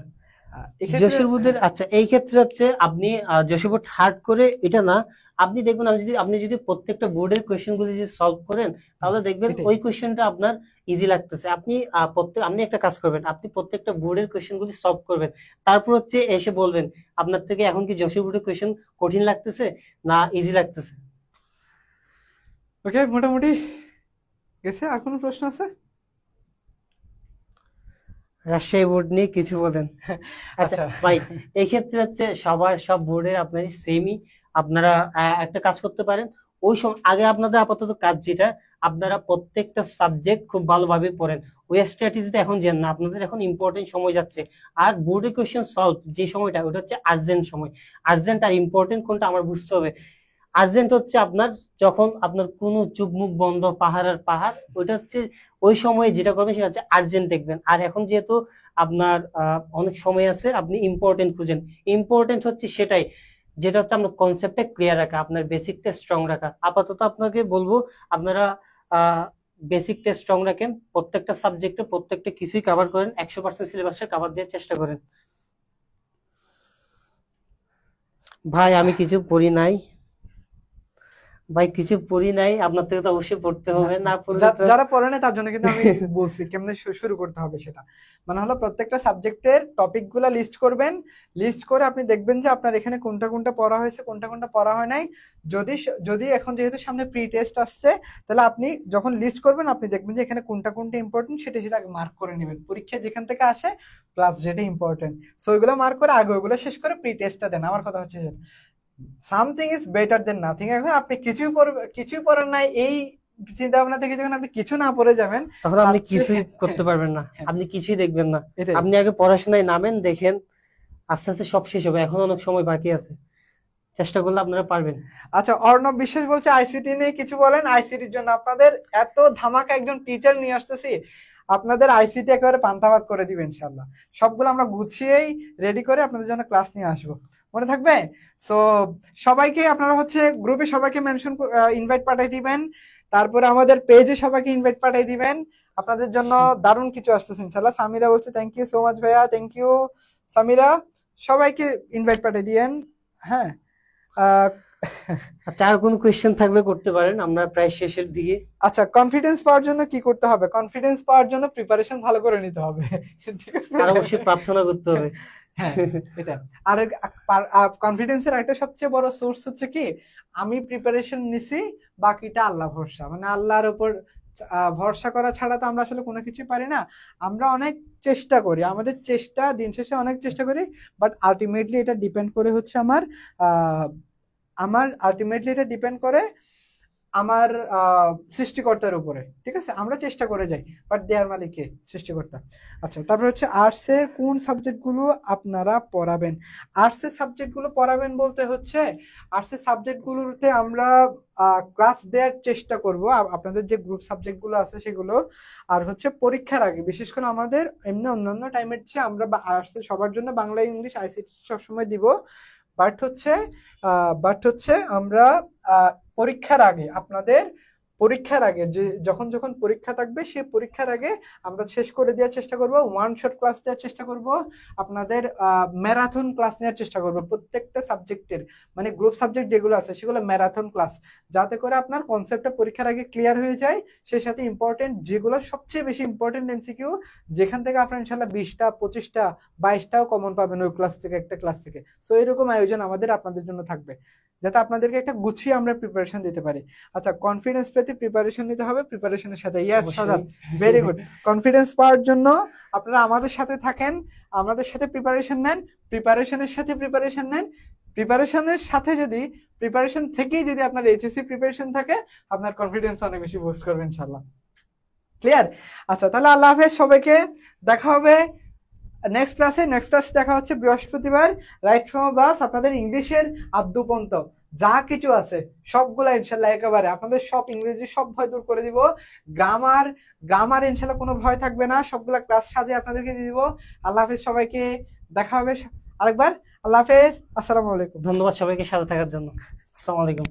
যশোর বোর্ডের, আচ্ছা এই ক্ষেত্রে হচ্ছে আপনি যশোর বোর্ড হার্ড করে এটা না, আপনি দেখবেন আপনি যদি প্রত্যেকটা বোর্ডের কোয়েশ্চেন গুলি যদি সলভ করেন তাহলে দেখবেন ওই কোয়েশ্চেনটা আপনার ইজি লাগতেছে। আপনি একটা কাজ করবেন, আপনি প্রত্যেকটা বোর্ডের কোয়েশ্চেন গুলি সলভ করবেন, তারপর হচ্ছে এসে বলবেন আপনার থেকে এখন কি যশোর বোর্ডের কোয়েশ্চেন কঠিন লাগতেছে না ইজি লাগতেছে। ওকে, মোটামুটি গেছে। আর কোনো প্রশ্ন আছে? রাজশাহী বোর্ড নিয়ে কিছু বলেন। আচ্ছা ভাই, এই ক্ষেত্রে হচ্ছে সব বোর্ডের আপনার সেমই। আপনারা একটা কাজ করতে পারেন, ওই সময় আগে আপনাদের আপাতত কাজ যেটা, আপনারা প্রত্যেকটা সাবজেক্ট খুব ভালোভাবে পড়েন। ওই স্ট্র্যাটেজিটা এখন যেন না, আপনাদের এখন ইম্পর্টেন্ট সময় যাচ্ছে। আর বোর্ডের কোয়েশ্চেন সলভ যে সময়টা, ওটা হচ্ছে আর্জেন্ট সময়। আর্জেন্ট আর ইম্পর্টেন্ট কোনটা আমার বুঝতে হবে। আর্জেন্ট হচ্ছে আপনার যখন আপনার কোনো চোখ মুখ বন্ধ, পাহাড় আর পাহাড়, ওইটা হচ্ছে ওই সময়ে যেটা করবেন সেটা হচ্ছে আর্জেন্ট দেখবেন। আর এখন যেহেতু আপনার অনেক সময় আছে, আপনি ইম্পর্টেন্ট খুঁজেন। ইম্পর্টেন্ট হচ্ছে সেটাই যেটা হচ্ছে আপনার কনসেপ্টটা ক্লিয়ার রাখা, আপনার বেসিকটা স্ট্রং রাখা। আপাতত আপনাকে বলবো আপনারা বেসিকটা স্ট্রং রাখেন, প্রত্যেকটা সাবজেক্টে প্রত্যেকটা কিছুই কভার করেন, 100% সিলেবাসটা কভার দেওয়ার চেষ্টা করেন। ভাই আমি কিছু পড়ি নাই, ভাই কিছু পড়ি নাই, আপনার থেকে তো অবশ্যই পড়তে হবে। না যারা পড়ে না তার জন্য কিন্তু আমি বলছি কেমনে শুরু করতে হবে সেটা। মানে হলো প্রত্যেকটা সাবজেক্টের টপিক গুলা লিস্ট করবেন, লিস্ট করে আপনি দেখবেন যে আপনার এখানে কোনটা কোনটা পড়া হয়েছে, কোনটা কোনটা পড়া হয় নাই। যদি এখন যেহেতু সামনে প্রি টেস্ট আসছে, তাহলে আপনি যখন লিস্ট করবেন আপনি দেখবেন যে এখানে কোনটা কোনটা ইম্পর্টেন্ট সেটা আগে মার্ক করে নেবেন, পরীক্ষা যেখান থেকে আসে প্লাস যেটা ইম্পর্টেন্ট, সো ওইগুলো মার্ক করে আগে ওইগুলো শেষ করে প্রি টেস্টটা দেন। আমার কথা হচ্ছে যে something is better then nothing. এখন আপনি কিছুই পড়েন নাই, এই চিন্তা ভাবনা থেকে যখন আপনি কিছু না পড়ে যাবেন তখন আপনি কিছুই করতে পারবেন না, আপনি কিছুই দেখবেন না। আপনি আগে পড়াশোনায় নামেন, দেখেন আস্তে আস্তে সব শেষ হবে, এখন অনেক সময় বাকি আছে, চেষ্টা করলে আপনারা পারবেন। আচ্ছা, অর্ণব বিশ্বাস বলছে আইসিটি নিয়ে কিছু বলেন। আইসিটির জন্য আপনাদের এত ধামাকা একজন টিচার নিয়ে আসতেছি, আপনাদের আইসিটি একেবারে পান্তাভাত করে দিবে ইনশাল্লাহ। সবগুলো আমরা গুছিয়েই রেডি করে আপনাদের জন্য ক্লাস নিয়ে আসবো, মনে থাকবে। সো সবাইকে আপনারা হচ্ছে গ্রুপে সবাইকে মেনশন ইনভাইট পাঠাই দিবেন, তারপরে আমাদের পেজে সবাইকে ইনভাইট পাঠাই দিবেন। আপনাদের জন্য দারুণ কিছু আসতেছে ইনশাল্লাহ। সামিরা বলছে থ্যাংক ইউ সো মাচ ভাইয়া, থ্যাংক ইউ সামিরা। সবাইকে ইনভাইট পাঠিয়ে দিয়েন। হ্যাঁ, আচ্ছা, আর কোনো কোয়েশ্চেন থাকলে করতে পারেন, আমরা প্রায় শেষের দিকে। আচ্ছা, কনফিডেন্স পাওয়ার জন্য কি করতে হবে? কনফিডেন্স পাওয়ার জন্য প্রিপারেশন ভালো করে নিতে হবে। ঠিক আছে। আর অবশ্যই প্রার্থনা করতে হবে। হ্যাঁ, এটা। আর কনফিডেন্সের একটা সবচেয়ে বড় সোর্স হচ্ছে কি, আমি প্রিপারেশন নিছি, বাকিটা আল্লাহ ভরসা, মানে আল্লাহর উপর ভরসা করা ছাড়া তো আমরা আসলে কোনো কিছু পারি না। আমরা অনেক চেষ্টা করি, আমাদের চেষ্টা দিন শেষে অনেক চেষ্টা করি, বাট আলটিমেটলি এটা ডিপেন্ড করে হচ্ছে আহ, আমার আলটিমেটলি এটা ডিপেন্ড করে আমার সৃষ্টিকর্তার উপরে। ঠিক আছে, আমরা চেষ্টা করে যাই, বাট দেয়ার মালিক কে? সৃষ্টিকর্তা। আচ্ছা, তারপর হচ্ছে আর্টসের কোন সাবজেক্টগুলো আপনারা পড়াবেন? আর্টসের সাবজেক্টগুলো পড়াবেন বলতে হচ্ছে আর্টসের সাবজেক্টগুলোতে আমরা ক্লাস দেওয়ার চেষ্টা করব, আপনাদের যে গ্রুপ সাবজেক্টগুলো আছে সেগুলো। আর হচ্ছে পরীক্ষার আগে, বিশেষ করে আমাদের এমনি অন্যান্য টাইমের চেয়ে আমরা আর্টসের সবার জন্য বাংলা ইংলিশ আইসিটি সবসময় দিব। বাট হচ্ছে আমরা পরীক্ষার আগে, আপনাদের পরীক্ষার আগে যখন যখন পরীক্ষা থাকবে সেই পরীক্ষার আগে আমরা শেষ করে দেওয়ার চেষ্টা করব, ওয়ান শট ক্লাস দেওয়ার চেষ্টা করব, আপনাদের ম্যারাথন ক্লাস নেওয়ার চেষ্টা করব প্রত্যেকটা সাবজেক্টের, মানে গ্রুপ সাবজেক্ট যেগুলো আছে সেগুলো ম্যারাথন ক্লাস, যাতে করে আপনার কনসেপ্টটা পরীক্ষার আগে ক্লিয়ার হয়ে যায়। সেই সাথে ইম্পর্টেন্ট যেগুলো সবচেয়ে বেশি ইম্পর্টেন্ট এমসিকিউ, যেখান থেকে আপনার ইনশাল্লাহ 20টা 25টা 22টাও কমন পাবেন ওই ক্লাস থেকে, একটা ক্লাস থেকে। সো এরকম আয়োজন আমাদের আপনাদের জন্য থাকবে, যাতে আপনাদেরকে একটা গুছিয়ে আমরা প্রিপারেশন দিতে পারি। আচ্ছা, কনফিডেন্স পেতে প্রিপারেশন নিতে হবে, প্রিপারেশনের সাথে, yes Sajad, very good. Confidence পাওয়ার জন্য আপনারা আমাদের সাথে থাকেন, আমাদের সাথে প্রিপারেশন নেন, প্রিপারেশনের সাথে প্রিপারেশন নেন, প্রিপারেশনের সাথে যদি প্রিপারেশন থেকেই যদি আপনার এইচএসসি প্রিপারেশন থাকে, আপনার কনফিডেন্স অনেক বেশি বুস্ট করবে ইনশাল্লাহ। ক্লিয়ার? আচ্ছা, তাহলে আল্লাহ হাফেজ সবাইকে, দেখা হবে নেক্সট ক্লাসে। নেক্সট ক্লাস দেখা হচ্ছে বৃহস্পতিবার, রাইট ফ্রম বাস। আপনাদের ইংলিশের আদ্যপন্ত যা কিছু আছে সবগুলা ইনশাল্লাহ একেবারে আপনাদের সব ইংরেজি সব ভয় দূর করে দিব। গ্রামার গ্রামার ইনশাল্লাহ কোনো ভয় থাকবে না, সবগুলা ক্লাস সাজিয়ে আপনাদেরকে দিয়ে দিব। আল্লাহ হাফেজ সবাইকে, দেখা হবে আরেকবার। আল্লাহ হাফেজ, আসসালামু আলাইকুম। ধন্যবাদ সবাইকে সাথে থাকার জন্য। আসসালামু আলাইকুম।